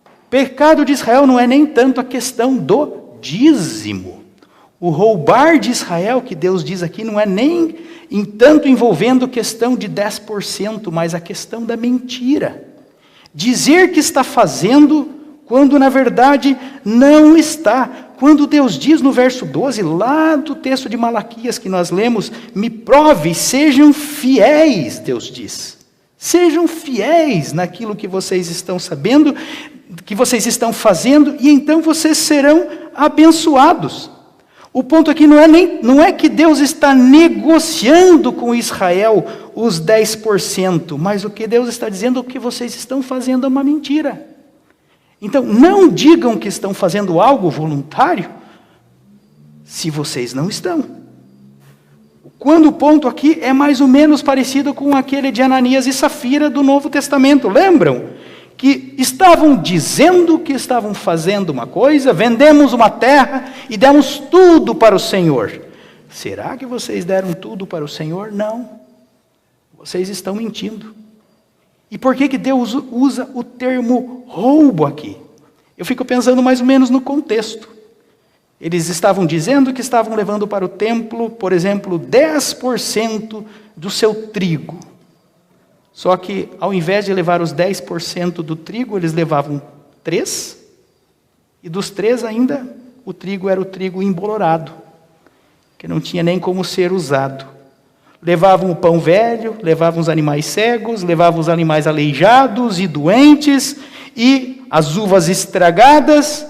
O pecado de Israel não é nem tanto a questão do dízimo. O roubar de Israel, que Deus diz aqui, não é nem em tanto envolvendo questão de 10%, mas a questão da mentira. Dizer que está fazendo, quando na verdade não está. Quando Deus diz no verso 12, lá do texto de Malaquias que nós lemos: me prove, sejam fiéis, Deus diz. Sejam fiéis naquilo que vocês estão sabendo, que vocês estão fazendo, e então vocês serão abençoados. O ponto aqui não é que Deus está negociando com Israel os 10%, mas o que Deus está dizendo, o que vocês estão fazendo é uma mentira. Então, não digam que estão fazendo algo voluntário, se vocês não estão. Quando o ponto aqui é mais ou menos parecido com aquele de Ananias e Safira do Novo Testamento, lembram? Que estavam dizendo que estavam fazendo uma coisa, vendemos uma terra e demos tudo para o Senhor. Será que vocês deram tudo para o Senhor? Não. Vocês estão mentindo. E por que Deus usa o termo roubo aqui? Eu fico pensando mais ou menos no contexto. Eles estavam dizendo que estavam levando para o templo, por exemplo, 10% do seu trigo. Só que, ao invés de levar os 10% do trigo, eles levavam 3, e dos 3 ainda, o trigo era o trigo embolorado, que não tinha nem como ser usado. Levavam o pão velho, levavam os animais cegos, levavam os animais aleijados e doentes, e as uvas estragadas,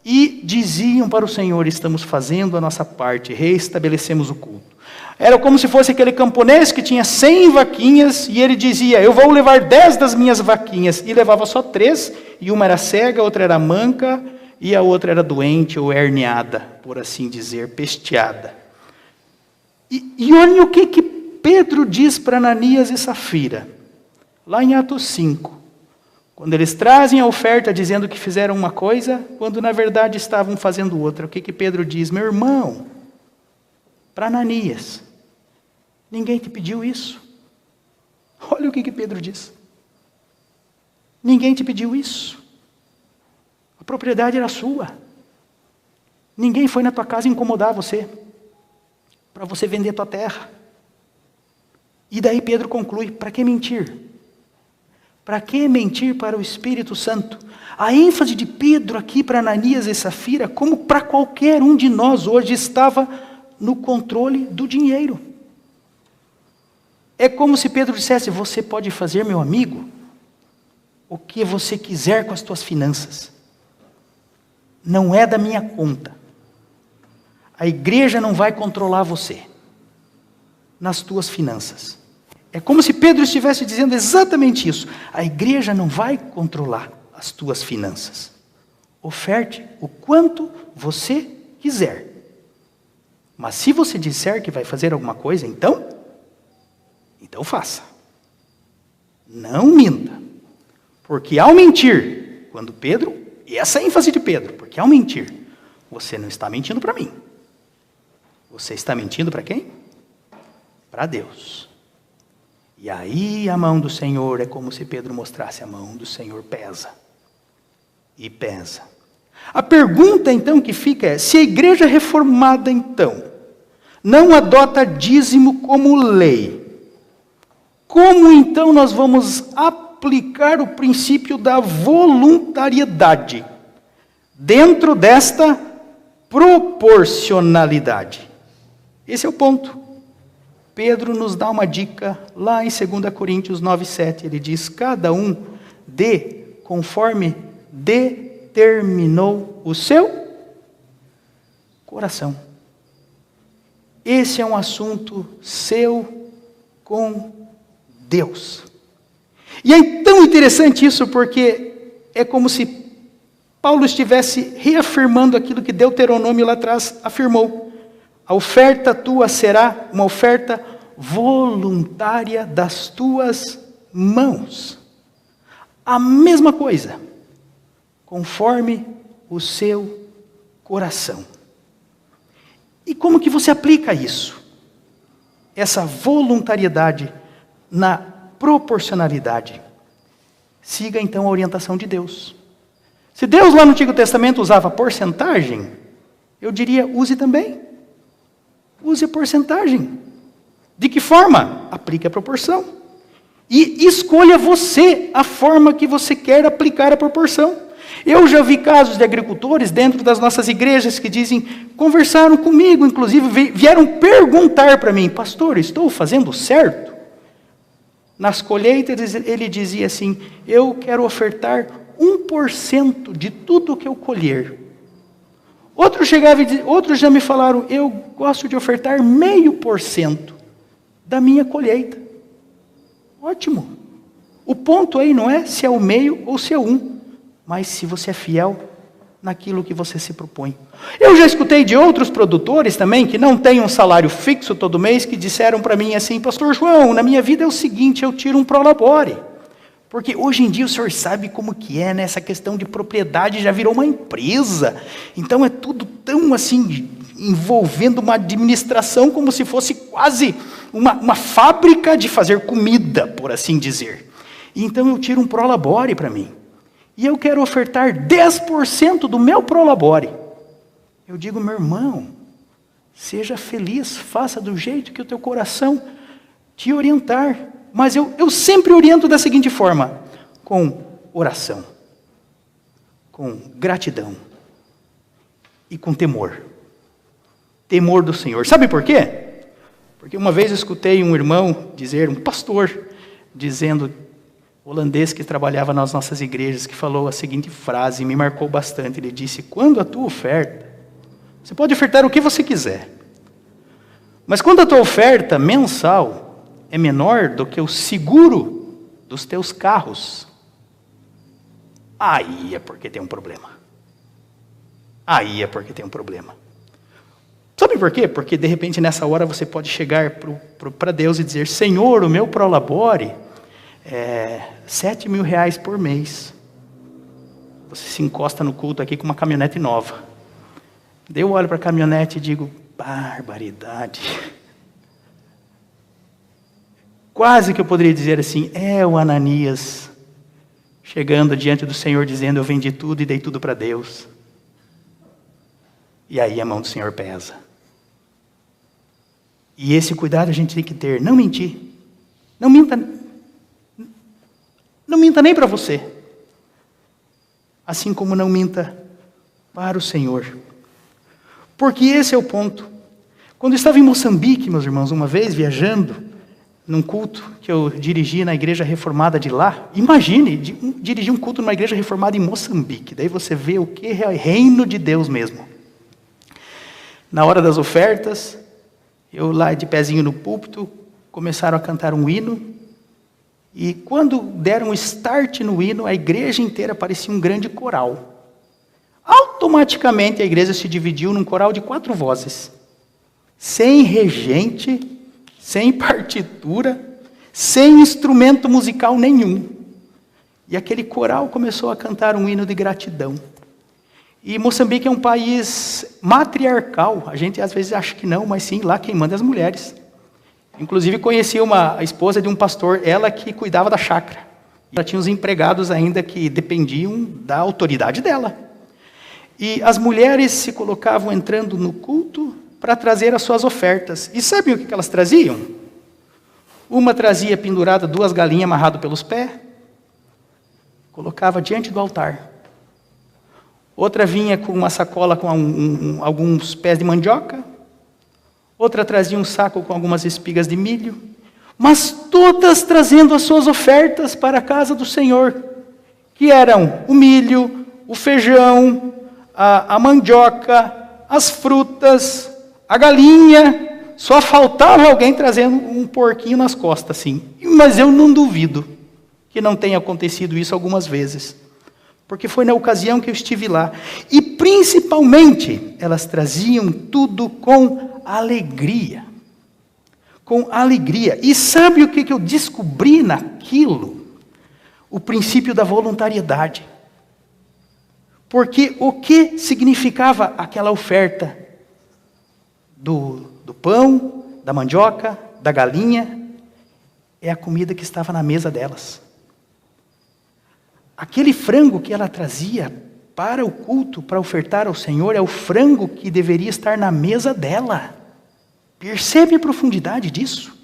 e diziam para o Senhor: estamos fazendo a nossa parte, reestabelecemos o culto. Era como se fosse aquele camponês que tinha 100 vaquinhas, e ele dizia: eu vou levar 10 das minhas vaquinhas, e levava só 3, e uma era cega, a outra era manca, e a outra era doente ou herniada, por assim dizer, pesteada. E olhem o que Pedro diz para Ananias e Safira, lá em Atos 5, quando eles trazem a oferta dizendo que fizeram uma coisa, quando na verdade estavam fazendo outra. O que Pedro diz? Meu irmão, para Ananias, ninguém te pediu isso. Olha o que Pedro diz. Ninguém te pediu isso. A propriedade era sua. Ninguém foi na tua casa incomodar você, para você vender tua terra. E daí Pedro conclui: para que mentir? Para que mentir para o Espírito Santo? A ênfase de Pedro aqui para Ananias e Safira, como para qualquer um de nós hoje, estava no controle do dinheiro. É como se Pedro dissesse: você pode fazer, meu amigo, o que você quiser com as tuas finanças. Não é da minha conta. A igreja não vai controlar você nas tuas finanças. É como se Pedro estivesse dizendo exatamente isso. A igreja não vai controlar as tuas finanças. Oferte o quanto você quiser. Mas se você disser que vai fazer alguma coisa, então faça. Não minta. Porque ao mentir, quando Pedro, e essa é a ênfase de Pedro, porque ao mentir, você não está mentindo para mim. Você está mentindo para quem? Para Deus. E aí a mão do Senhor, é como se Pedro mostrasse: a mão do Senhor pesa. E pesa. A pergunta então que fica é: se a igreja reformada então não adota dízimo como lei, como então nós vamos aplicar o princípio da voluntariedade dentro desta proporcionalidade? Esse é o ponto. Pedro nos dá uma dica lá em 2 Coríntios 9:7. Ele diz: cada um dê conforme determinou o seu coração. Esse é um assunto seu com Deus. E é tão interessante isso, porque é como se Paulo estivesse reafirmando aquilo que Deuteronômio lá atrás afirmou. A oferta tua será uma oferta voluntária das tuas mãos. A mesma coisa, conforme o seu coração. E como que você aplica isso? Essa voluntariedade na proporcionalidade. Siga então a orientação de Deus. Se Deus lá no Antigo Testamento usava porcentagem, eu diria: use também. Use a porcentagem. De que forma? Aplique a proporção. E escolha você a forma que você quer aplicar a proporção. Eu já vi casos de agricultores dentro das nossas igrejas que conversaram comigo, inclusive vieram perguntar para mim: pastor, estou fazendo certo? Nas colheitas ele dizia assim: eu quero ofertar 1% de tudo que eu colher. Outros já me falaram: eu gosto de ofertar 0,5% da minha colheita. Ótimo. O ponto aí não é se é o meio ou se é 1, mas se você é fiel naquilo que você se propõe. Eu já escutei de outros produtores também, que não têm um salário fixo todo mês, que disseram para mim assim: pastor João, na minha vida é o seguinte, eu tiro um prolabore. Porque hoje em dia o senhor sabe como que é, né? Essa questão de propriedade já virou uma empresa. Então é tudo tão assim, envolvendo uma administração como se fosse quase uma fábrica de fazer comida, por assim dizer. Então eu tiro um prolabore para mim. E eu quero ofertar 10% do meu prolabore. Eu digo: meu irmão, seja feliz, faça do jeito que o teu coração te orientar. mas eu sempre oriento da seguinte forma: com oração, com gratidão e com temor. Temor do Senhor. Sabe por quê? Porque uma vez eu escutei um irmão dizer, um pastor, dizendo, holandês que trabalhava nas nossas igrejas, que falou a seguinte frase, me marcou bastante. Ele disse: quando a tua oferta, você pode ofertar o que você quiser, mas quando a tua oferta mensal é menor do que o seguro dos teus carros, aí é porque tem um problema. Aí é porque tem um problema. Sabe por quê? Porque de repente nessa hora você pode chegar para Deus e dizer: Senhor, o meu prolabore é R$7.000 por mês. Você se encosta no culto aqui com uma caminhonete nova. Daí eu olho para a caminhonete e digo: barbaridade. Quase que eu poderia dizer assim: é o Ananias chegando diante do Senhor dizendo: eu vendi tudo e dei tudo para Deus. E aí a mão do Senhor pesa. E esse cuidado a gente tem que ter, não mentir. Não minta nem para você. Assim como não minta para o Senhor. Porque esse é o ponto. Quando eu estava em Moçambique, meus irmãos, uma vez viajando, num culto que eu dirigi na igreja reformada de lá, imagine, dirigir um culto numa igreja reformada em Moçambique. Daí você vê o que é reino de Deus mesmo. Na hora das ofertas, eu lá de pezinho no púlpito, começaram a cantar um hino, e quando deram start no hino, a igreja inteira parecia um grande coral. Automaticamente a igreja se dividiu num coral de 4 vozes, sem regente, sem partitura, sem instrumento musical nenhum. E aquele coral começou a cantar um hino de gratidão. E Moçambique é um país matriarcal. A gente às vezes acha que não, mas sim, lá quem manda é as mulheres. Inclusive conheci a esposa de um pastor, ela que cuidava da chácara. Ela tinha os empregados ainda que dependiam da autoridade dela. E as mulheres se colocavam entrando no culto para trazer as suas ofertas. E sabem o que elas traziam? Uma trazia pendurada 2 galinhas amarradas pelos pés, colocava diante do altar. Outra vinha com uma sacola com alguns pés de mandioca. Outra trazia um saco com algumas espigas de milho. Mas todas trazendo as suas ofertas para a casa do Senhor, que eram o milho, o feijão, a mandioca, as frutas, a galinha. Só faltava alguém trazendo um porquinho nas costas, assim. Mas eu não duvido que não tenha acontecido isso algumas vezes. Porque foi na ocasião que eu estive lá. E principalmente, elas traziam tudo com alegria. Com alegria. E sabe o que eu descobri naquilo? O princípio da voluntariedade. Porque o que significava aquela oferta? Do pão, da mandioca, da galinha, é a comida que estava na mesa delas. Aquele frango que ela trazia para o culto, para ofertar ao Senhor, é o frango que deveria estar na mesa dela. Percebe a profundidade disso?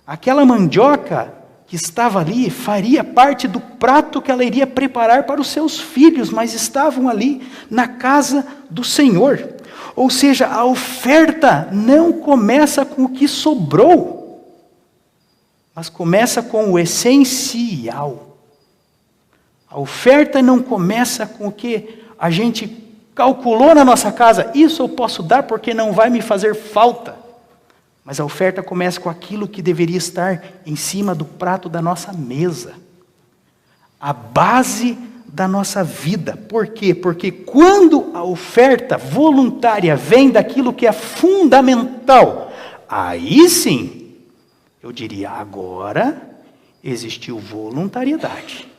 Aquela mandioca que estava ali faria parte do prato que ela iria preparar para os seus filhos, mas estavam ali na casa do Senhor. Ou seja, a oferta não começa com o que sobrou, mas começa com o essencial. A oferta não começa com o que a gente calculou na nossa casa. Isso eu posso dar porque não vai me fazer falta. Mas a oferta começa com aquilo que deveria estar em cima do prato da nossa mesa. A base da nossa vida. Por quê? Porque quando a oferta voluntária vem daquilo que é fundamental, aí sim, eu diria, agora existiu voluntariedade.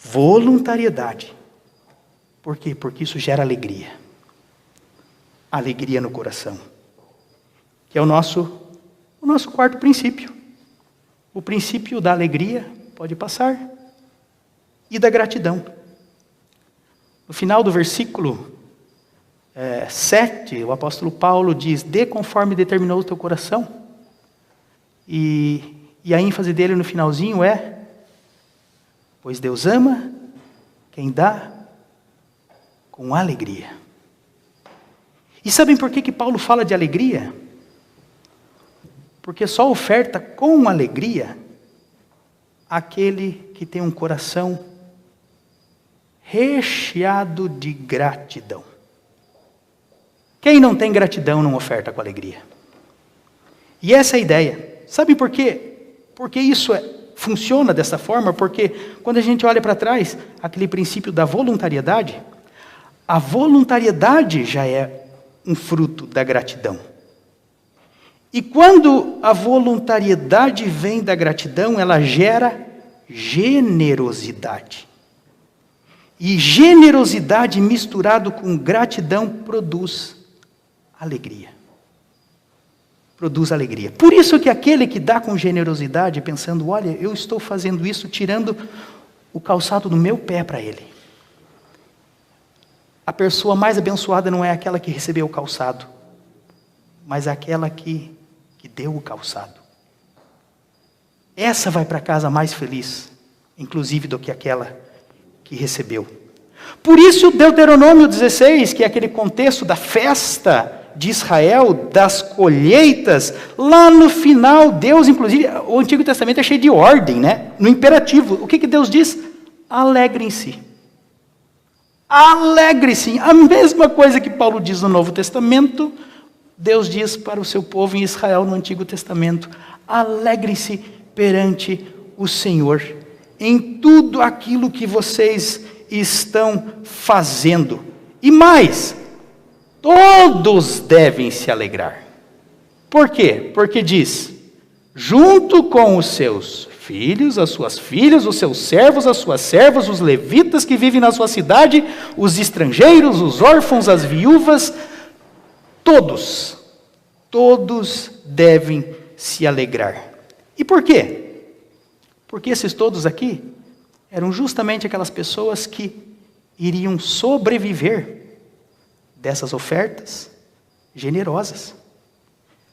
Voluntariedade. Por quê? Porque isso gera alegria. Alegria no coração. Que é o nosso quarto princípio. O princípio da alegria, pode passar, e da gratidão. No final do versículo 7, o apóstolo Paulo diz: dê conforme determinou o teu coração. E E a ênfase dele no finalzinho é: pois Deus ama quem dá com alegria. E sabem por que Paulo fala de alegria? Porque só oferta com alegria aquele que tem um coração recheado de gratidão. Quem não tem gratidão não oferta com alegria. E essa é a ideia. Sabe por quê? Porque isso funciona dessa forma, porque quando a gente olha para trás, aquele princípio da voluntariedade, a voluntariedade já é um fruto da gratidão. E quando a voluntariedade vem da gratidão, ela gera generosidade. E generosidade misturado com gratidão produz alegria. Produz alegria. Por isso que aquele que dá com generosidade, pensando, olha, eu estou fazendo isso, tirando o calçado do meu pé para ele. A pessoa mais abençoada não é aquela que recebeu o calçado, mas aquela que deu o calçado. Essa vai para casa mais feliz, inclusive do que aquela que recebeu. Por isso, Deuteronômio 16, que é aquele contexto da festa de Israel, das colheitas, lá no final, Deus, inclusive, o Antigo Testamento é cheio de ordem, né? No imperativo, o que Deus diz? Alegrem-se. Alegre-se. A mesma coisa que Paulo diz no Novo Testamento, Deus diz para o seu povo em Israel no Antigo Testamento: alegre-se perante o Senhor em tudo aquilo que vocês estão fazendo. E mais, todos devem se alegrar. Por quê? Porque diz: junto com os seus filhos, as suas filhas, os seus servos, as suas servas, os levitas que vivem na sua cidade, os estrangeiros, os órfãos, as viúvas, todos devem se alegrar. E por quê? Porque esses todos aqui eram justamente aquelas pessoas que iriam sobreviver dessas ofertas generosas.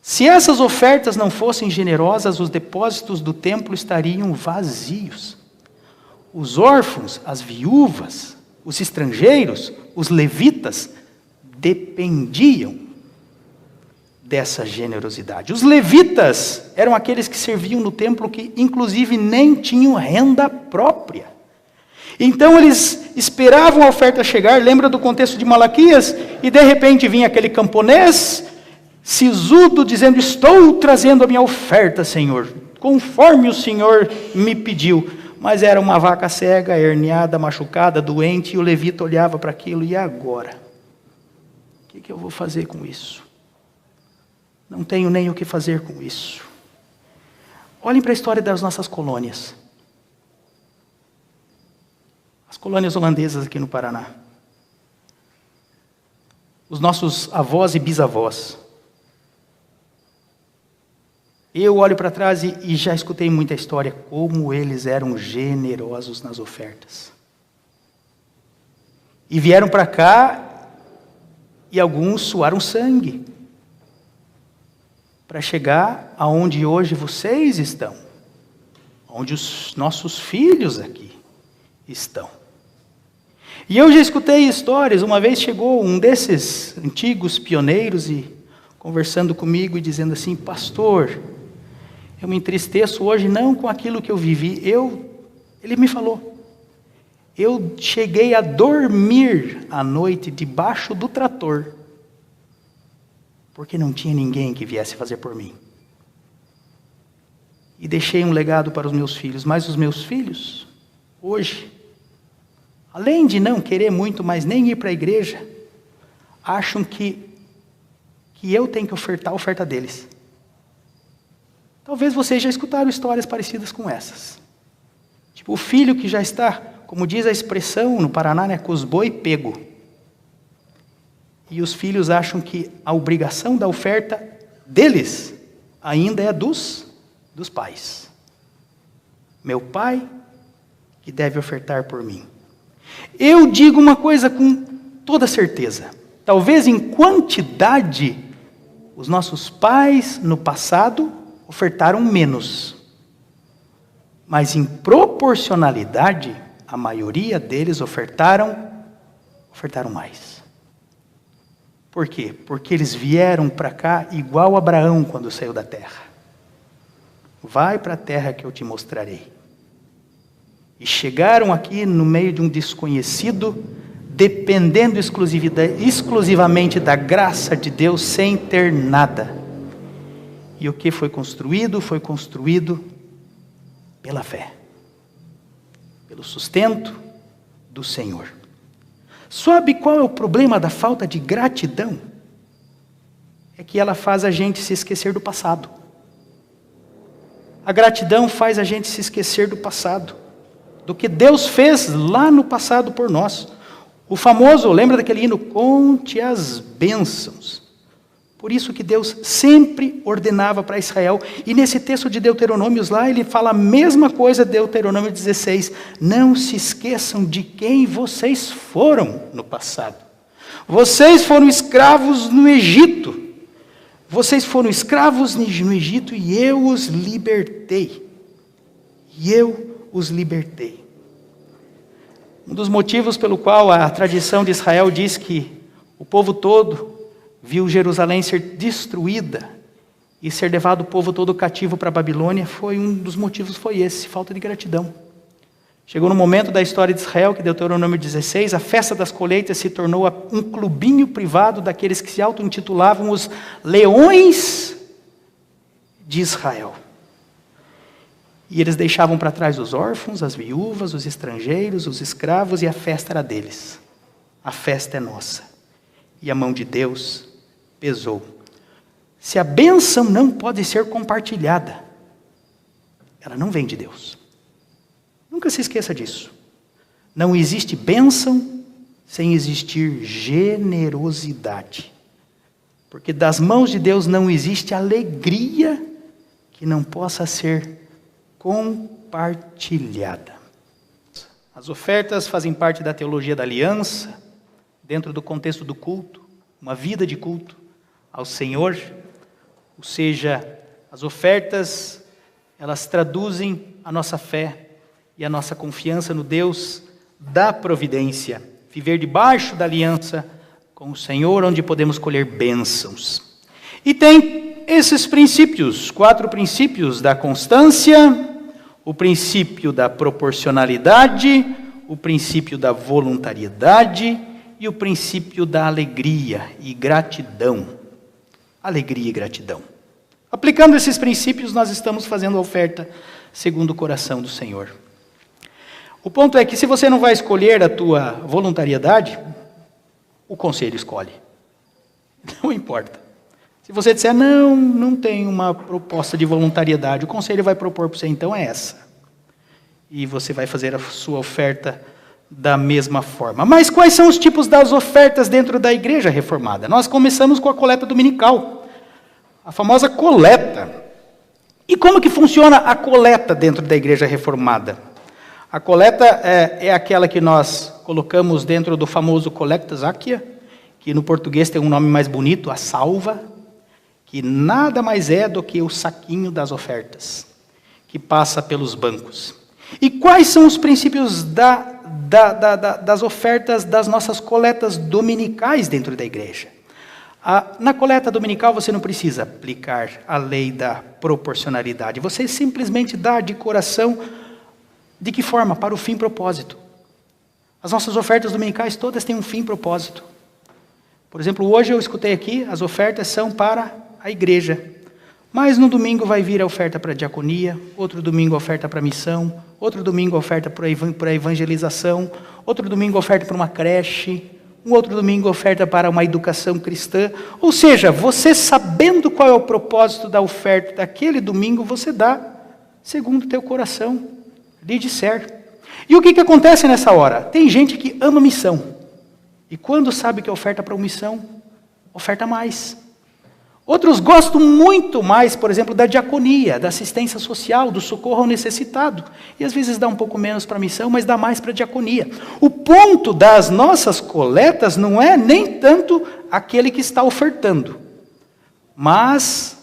Se essas ofertas não fossem generosas, os depósitos do templo estariam vazios. Os órfãos, as viúvas, os estrangeiros, os levitas dependiam dessa generosidade. Os levitas eram aqueles que serviam no templo que, inclusive, nem tinham renda própria. Então, eles esperavam a oferta chegar, lembra do contexto de Malaquias? E, de repente, vinha aquele camponês sisudo, dizendo: estou trazendo a minha oferta, Senhor, conforme o Senhor me pediu. Mas era uma vaca cega, herniada, machucada, doente, e o levita olhava para aquilo: e agora? O que eu vou fazer com isso? Não tenho nem o que fazer com isso. Olhem para a história das nossas colônias. As colônias holandesas aqui no Paraná. Os nossos avós e bisavós. Eu olho para trás e já escutei muita história, como eles eram generosos nas ofertas. E vieram para cá e alguns suaram sangue para chegar aonde hoje vocês estão, onde os nossos filhos aqui estão. E eu já escutei histórias. Uma vez chegou um desses antigos pioneiros e conversando comigo e dizendo assim: pastor, eu me entristeço hoje não com aquilo que eu vivi. Ele me falou, eu cheguei a dormir à noite debaixo do trator, porque não tinha ninguém que viesse fazer por mim. E deixei um legado para os meus filhos, mas os meus filhos, hoje, além de não querer muito mais nem ir para a igreja, acham que eu tenho que ofertar a oferta deles. Talvez vocês já escutaram histórias parecidas com essas. Tipo, o filho que já está, como diz a expressão no Paraná, né, com os boi pego. E os filhos acham que a obrigação da oferta deles ainda é dos pais. Meu pai que deve ofertar por mim. Eu digo uma coisa com toda certeza. Talvez em quantidade, os nossos pais no passado ofertaram menos Mas em proporcionalidade, a maioria deles ofertaram mais. Por quê? Porque eles vieram para cá igual Abraão quando saiu da terra. Vai para a terra que eu te mostrarei. E chegaram aqui no meio de um desconhecido, dependendo exclusivamente da graça de Deus, sem ter nada. E o que foi construído? Foi construído pela fé, pelo sustento do Senhor. Sabe qual é o problema da falta de gratidão? É que ela faz a gente se esquecer do passado. A gratidão faz a gente se esquecer do passado, do que Deus fez lá no passado por nós. O famoso, lembra daquele hino? Conte as bênçãos. Por isso que Deus sempre ordenava para Israel. E nesse texto de Deuteronômios lá, ele fala a mesma coisa, Deuteronômio 16. Não se esqueçam de quem vocês foram no passado. Vocês foram escravos no Egito. Vocês foram escravos no Egito e eu os libertei. Um dos motivos pelo qual a tradição de Israel diz que o povo todo viu Jerusalém ser destruída e ser levado o povo todo cativo para a Babilônia, um dos motivos foi esse, falta de gratidão. Chegou no momento da história de Israel, que Deuteronômio 16, a festa das colheitas se tornou um clubinho privado daqueles que se auto-intitulavam os leões de Israel. E eles deixavam para trás os órfãos, as viúvas, os estrangeiros, os escravos, e a festa era deles. A festa é nossa. E a mão de Deus pesou. Se a bênção não pode ser compartilhada, ela não vem de Deus. Nunca se esqueça disso. Não existe bênção sem existir generosidade. Porque das mãos de Deus não existe alegria que não possa ser compartilhada. As ofertas fazem parte da teologia da aliança, dentro do contexto do culto, uma vida de culto ao Senhor. Ou seja, as ofertas, elas traduzem a nossa fé e a nossa confiança no Deus da providência. Viver debaixo da aliança com o Senhor, onde podemos colher bênçãos. E tem esses princípios, 4 princípios da constância, o princípio da proporcionalidade, o princípio da voluntariedade e o princípio da alegria e gratidão. Alegria e gratidão. Aplicando esses princípios, nós estamos fazendo a oferta segundo o coração do Senhor. O ponto é que se você não vai escolher a tua voluntariedade, o conselho escolhe. Não importa. Se você disser, não tem uma proposta de voluntariedade, o conselho vai propor para você, então é essa. E você vai fazer a sua oferta da mesma forma. Mas quais são os tipos das ofertas dentro da igreja reformada? Nós começamos com a coleta dominical, a famosa coleta. E como que funciona a coleta dentro da igreja reformada? A coleta é aquela que nós colocamos dentro do famoso Collecta Záquia, que no português tem um nome mais bonito, a salva, que nada mais é do que o saquinho das ofertas, que passa pelos bancos. E quais são os princípios das ofertas das nossas coletas dominicais dentro da igreja? Na coleta dominical você não precisa aplicar a lei da proporcionalidade, você simplesmente dá de coração. De que forma? Para o fim e propósito. As nossas ofertas dominicais todas têm um fim e propósito. Por exemplo, hoje eu escutei aqui, as ofertas são para a igreja. Mas no domingo vai vir a oferta para a diaconia, outro domingo a oferta para a missão, outro domingo a oferta para a evangelização, outro domingo a oferta para uma creche, um outro domingo a oferta para uma educação cristã. Ou seja, você sabendo qual é o propósito da oferta daquele domingo, você dá segundo o teu coração lhe disser. E o que acontece nessa hora? Tem gente que ama missão. E quando sabe que oferta para uma missão, oferta mais. Outros gostam muito mais, por exemplo, da diaconia, da assistência social, do socorro ao necessitado. E às vezes dá um pouco menos para a missão, mas dá mais para a diaconia. O ponto das nossas coletas não é nem tanto aquele que está ofertando, mas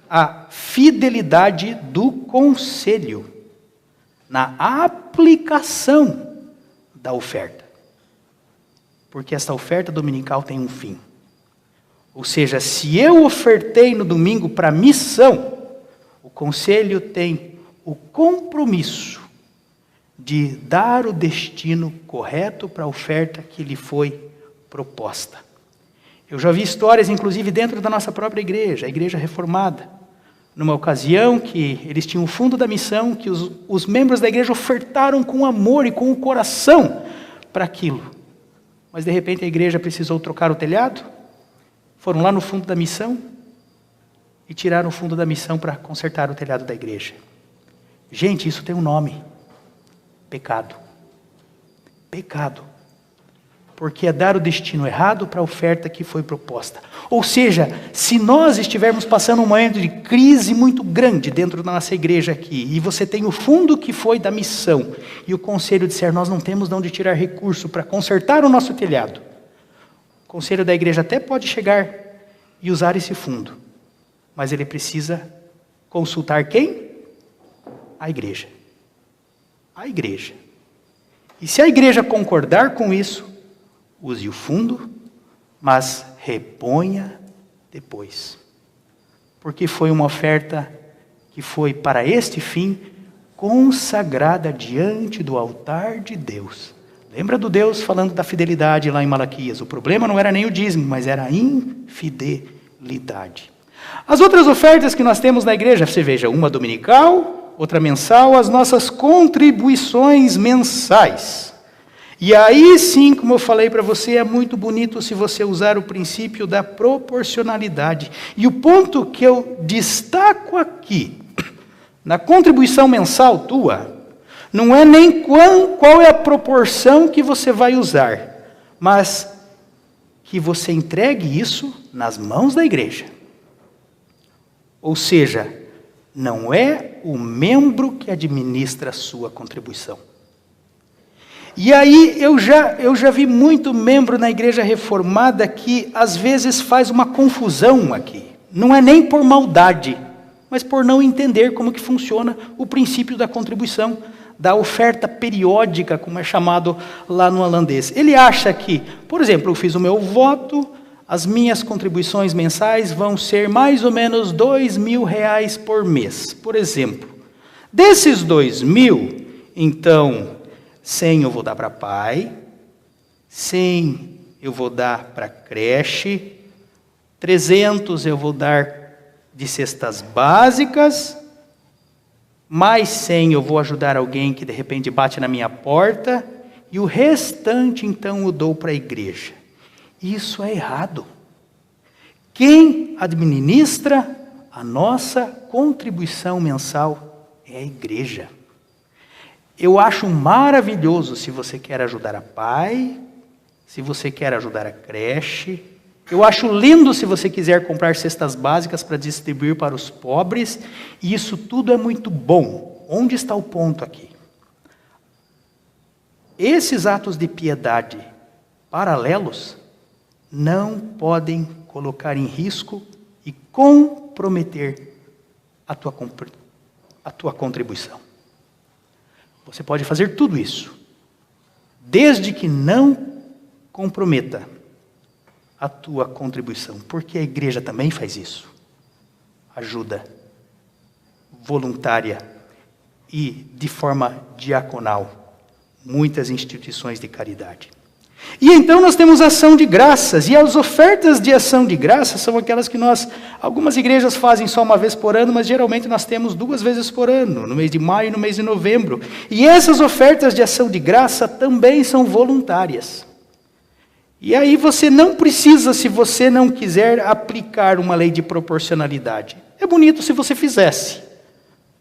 a fidelidade do conselho. na aplicação da oferta. Porque essa oferta dominical tem um fim. Ou seja, se eu ofertei no domingo para missão, o conselho tem o compromisso de dar o destino correto para a oferta que lhe foi proposta. Eu já vi histórias, inclusive, dentro da nossa própria igreja, a igreja reformada. Numa ocasião que eles tinham o fundo da missão, que os membros da igreja ofertaram com amor e com o coração para aquilo. Mas, de repente, a igreja precisou trocar o telhado, foram lá no fundo da missão e tiraram o fundo da missão para consertar o telhado da igreja. Gente, isso tem um nome. Pecado. Pecado. Porque é dar o destino errado para a oferta que foi proposta. Ou seja, se nós estivermos passando um momento de crise muito grande dentro da nossa igreja aqui, e você tem o fundo que foi da missão, e o conselho disser, nós não temos de onde tirar recurso para consertar o nosso telhado, o conselho da igreja até pode chegar e usar esse fundo, mas ele precisa consultar quem? A igreja. A igreja. E se a igreja concordar com isso, use o fundo, mas reponha depois. Porque foi uma oferta que foi para este fim consagrada diante do altar de Deus. Lembra do Deus falando da fidelidade lá em Malaquias? O problema não era nem o dízimo, mas era a infidelidade. As outras ofertas que nós temos na igreja, você veja, uma dominical, outra mensal, as nossas contribuições mensais. E aí sim, como eu falei para você, é muito bonito se você usar o princípio da proporcionalidade. E o ponto que eu destaco aqui, na contribuição mensal tua, não é nem qual é a proporção que você vai usar, mas que você entregue isso nas mãos da igreja. Ou seja, não é o membro que administra a sua contribuição. E aí eu já vi muito membro na igreja reformada que às vezes faz uma confusão aqui. Não é nem por maldade, mas por não entender como que funciona o princípio da contribuição, da oferta periódica, como é chamado lá no holandês. Ele acha que, por exemplo, eu fiz o meu voto, as minhas contribuições mensais vão ser mais ou menos R$2.000 por mês, por exemplo. Desses 2.000, então, 100 eu vou dar para pai, 100 eu vou dar para creche, 300 eu vou dar de cestas básicas, mais 100 eu vou ajudar alguém que de repente bate na minha porta, e o restante então eu dou para a igreja. Isso é errado. Quem administra a nossa contribuição mensal é a igreja. Eu acho maravilhoso se você quer ajudar a pai, se você quer ajudar a creche. Eu acho lindo se você quiser comprar cestas básicas para distribuir para os pobres. E isso tudo é muito bom. Onde está o ponto aqui? Esses atos de piedade paralelos não podem colocar em risco e comprometer a tua contribuição. Você pode fazer tudo isso, desde que não comprometa a tua contribuição, porque a igreja também faz isso. Ajuda voluntária e de forma diaconal, muitas instituições de caridade. E então nós temos ação de graças, e as ofertas de ação de graças são aquelas que algumas igrejas fazem só uma vez por ano, mas geralmente nós temos 2 vezes por ano, no mês de maio e no mês de novembro. E essas ofertas de ação de graça também são voluntárias. E aí você não precisa, se você não quiser, aplicar uma lei de proporcionalidade. É bonito se você fizesse,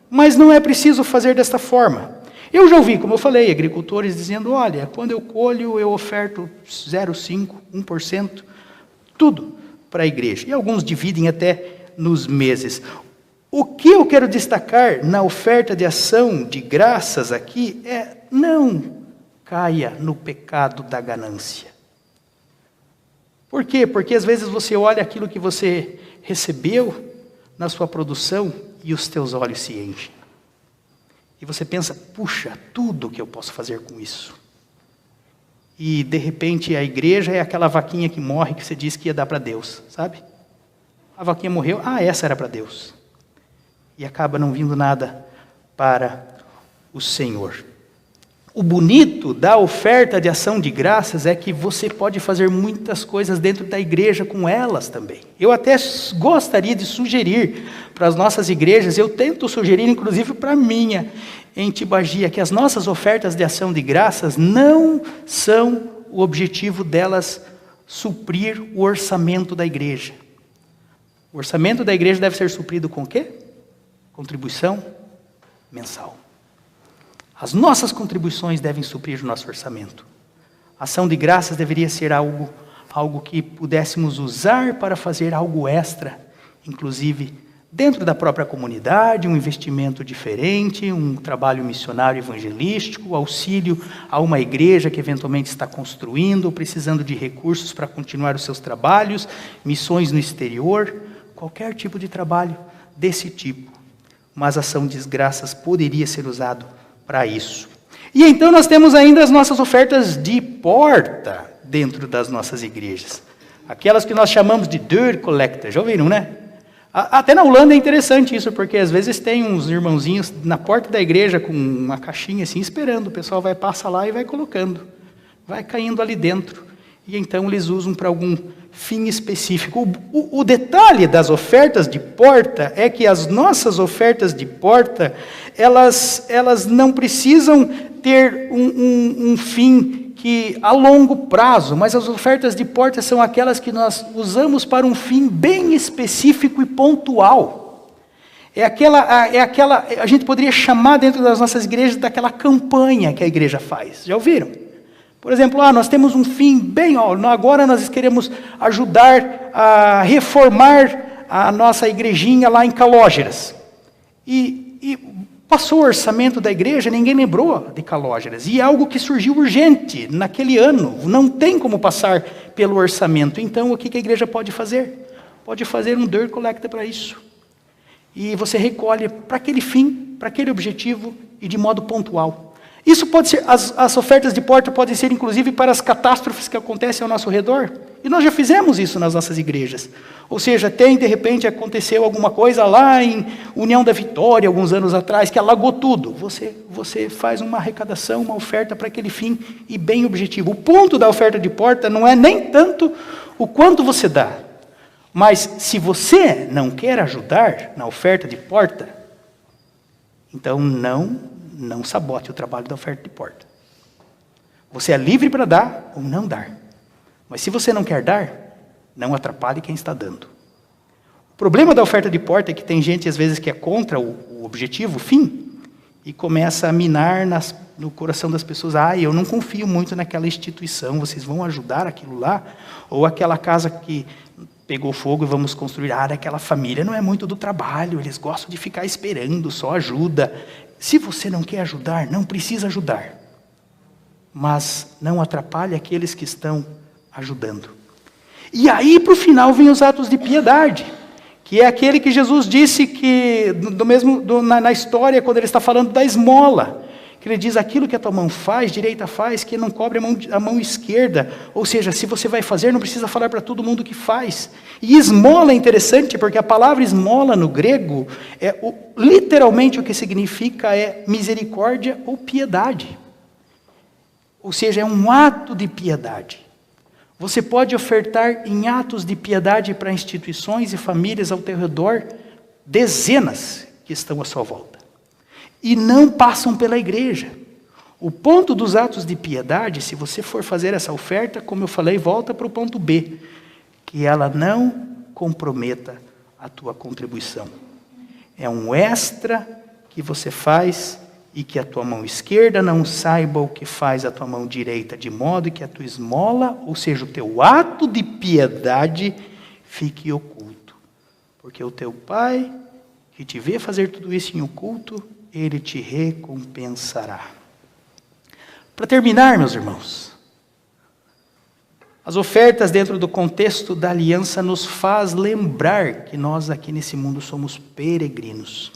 mas não é preciso fazer desta forma. Eu já ouvi, como eu falei, agricultores dizendo, olha, quando eu colho, eu oferto 0,5%, 1%, tudo para a igreja. E alguns dividem até nos meses. O que eu quero destacar na oferta de ação de graças aqui é não caia no pecado da ganância. Por quê? Porque às vezes você olha aquilo que você recebeu na sua produção e os teus olhos se enchem. E você pensa, puxa, tudo que eu posso fazer com isso. E de repente a igreja é aquela vaquinha que morre que você disse que ia dar para Deus, sabe? A vaquinha morreu, essa era para Deus. E acaba não vindo nada para o Senhor. O bonito da oferta de ação de graças é que você pode fazer muitas coisas dentro da igreja com elas também. Eu até gostaria de sugerir para as nossas igrejas, eu tento sugerir inclusive para a minha, em Tibagia, que as nossas ofertas de ação de graças não são o objetivo delas suprir o orçamento da igreja. O orçamento da igreja deve ser suprido com o quê? Contribuição mensal. As nossas contribuições devem suprir o nosso orçamento. A ação de graças deveria ser algo que pudéssemos usar para fazer algo extra, inclusive dentro da própria comunidade, um investimento diferente, um trabalho missionário evangelístico, auxílio a uma igreja que eventualmente está construindo ou precisando de recursos para continuar os seus trabalhos, missões no exterior, qualquer tipo de trabalho desse tipo. Mas a ação de graças poderia ser usado para isso. E então nós temos ainda as nossas ofertas de porta dentro das nossas igrejas. Aquelas que nós chamamos de deur collector. Já ouviram, né? Até na Holanda é interessante isso, porque às vezes tem uns irmãozinhos na porta da igreja com uma caixinha assim esperando. O pessoal vai passar lá e vai colocando. Vai caindo ali dentro. E então eles usam para algum fim específico. O detalhe das ofertas de porta é que as nossas ofertas de porta, elas não precisam ter um fim que a longo prazo, mas as ofertas de porta são aquelas que nós usamos para um fim bem específico e pontual. A gente poderia chamar dentro das nossas igrejas daquela campanha que a igreja faz. Já ouviram? Por exemplo, nós temos um fim bem, agora nós queremos ajudar a reformar a nossa igrejinha lá em Calógeras. E passou o orçamento da igreja, ninguém lembrou de Calógeras. E é algo que surgiu urgente naquele ano, não tem como passar pelo orçamento. Então, o que a igreja pode fazer? Pode fazer um deur collector para isso. E você recolhe para aquele fim, para aquele objetivo e de modo pontual. Isso pode ser, as ofertas de porta podem ser inclusive para as catástrofes que acontecem ao nosso redor. E nós já fizemos isso nas nossas igrejas. Ou seja, de repente aconteceu alguma coisa lá em União da Vitória, alguns anos atrás, que alagou tudo. Você faz uma arrecadação, uma oferta para aquele fim e bem objetivo. O ponto da oferta de porta não é nem tanto o quanto você dá. Mas se você não quer ajudar na oferta de porta, então não sabote o trabalho da oferta de porta. Você é livre para dar ou não dar. Mas se você não quer dar, não atrapalhe quem está dando. O problema da oferta de porta é que tem gente, às vezes, que é contra o objetivo, o fim, e começa a minar no coração das pessoas. Eu não confio muito naquela instituição, vocês vão ajudar aquilo lá? Ou aquela casa que pegou fogo e vamos construir. Aquela família não é muito do trabalho, eles gostam de ficar esperando, só ajuda. Se você não quer ajudar, não precisa ajudar. Mas não atrapalhe aqueles que estão ajudando. E aí, para o final, vem os atos de piedade, que é aquele que Jesus disse que, na história, quando ele está falando da esmola, que ele diz, aquilo que a tua mão faz, direita faz, que não cobre a mão esquerda. Ou seja, se você vai fazer, não precisa falar para todo mundo que faz. E esmola é interessante, porque a palavra esmola no grego, literalmente o que significa é misericórdia ou piedade. Ou seja, é um ato de piedade. Você pode ofertar em atos de piedade para instituições e famílias ao teu redor, dezenas que estão à sua volta. E não passam pela igreja. O ponto dos atos de piedade, se você for fazer essa oferta, como eu falei, volta para o ponto B, que ela não comprometa a tua contribuição. É um extra que você faz e que a tua mão esquerda não saiba o que faz a tua mão direita, de modo que a tua esmola, ou seja, o teu ato de piedade, fique oculto. Porque o teu Pai, que te vê fazer tudo isso em oculto, Ele te recompensará. Para terminar, meus irmãos, as ofertas dentro do contexto da aliança nos faz lembrar que nós aqui nesse mundo somos peregrinos.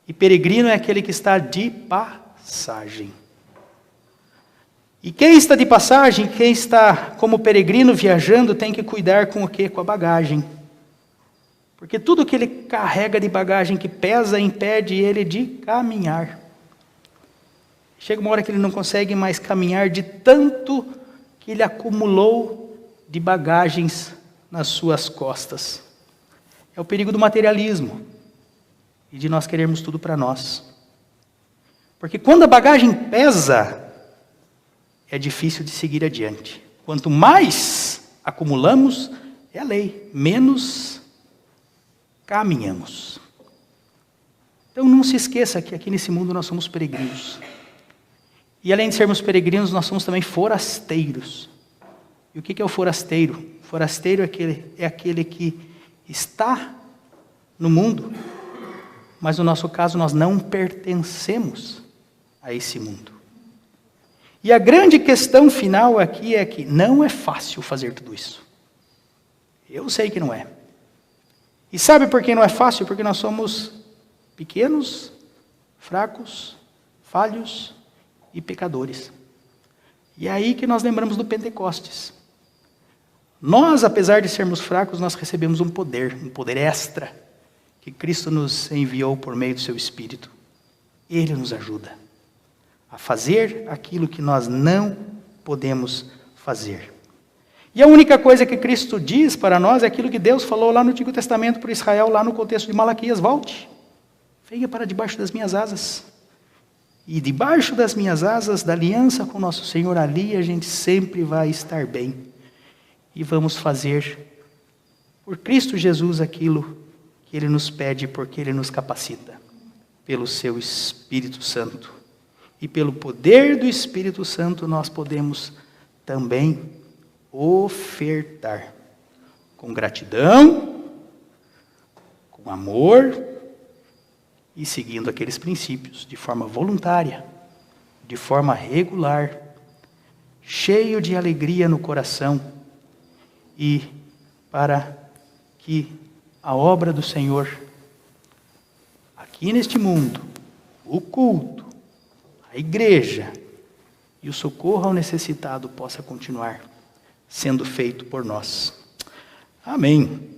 E peregrino é aquele que está de passagem. E quem está de passagem, quem está como peregrino viajando, tem que cuidar com o quê? Com a bagagem. Porque tudo que ele carrega de bagagem que pesa, impede ele de caminhar. Chega uma hora que ele não consegue mais caminhar de tanto que ele acumulou de bagagens nas suas costas. É o perigo do materialismo e de nós querermos tudo para nós. Porque quando a bagagem pesa, é difícil de seguir adiante. Quanto mais acumulamos, é a lei, menos caminhamos. Então não se esqueça que aqui nesse mundo nós somos peregrinos. E além de sermos peregrinos, nós somos também forasteiros. E o que é o forasteiro? O forasteiro é aquele que está no mundo, mas no nosso caso nós não pertencemos a esse mundo. E a grande questão final aqui é que não é fácil fazer tudo isso. Eu sei que não é. E sabe por que não é fácil? Porque nós somos pequenos, fracos, falhos e pecadores. E é aí que nós lembramos do Pentecostes. Nós, apesar de sermos fracos, nós recebemos um poder extra, que Cristo nos enviou por meio do seu Espírito. Ele nos ajuda a fazer aquilo que nós não podemos fazer. E a única coisa que Cristo diz para nós é aquilo que Deus falou lá no Antigo Testamento para Israel, lá no contexto de Malaquias: volte, venha para debaixo das minhas asas. E debaixo das minhas asas, da aliança com nosso Senhor, ali a gente sempre vai estar bem. E vamos fazer por Cristo Jesus aquilo que Ele nos pede, porque Ele nos capacita, pelo seu Espírito Santo. E pelo poder do Espírito Santo nós podemos também ofertar com gratidão, com amor e seguindo aqueles princípios de forma voluntária, de forma regular, cheio de alegria no coração e para que a obra do Senhor aqui neste mundo, o culto, a igreja e o socorro ao necessitado possa continuar sendo feito por nós. Amém.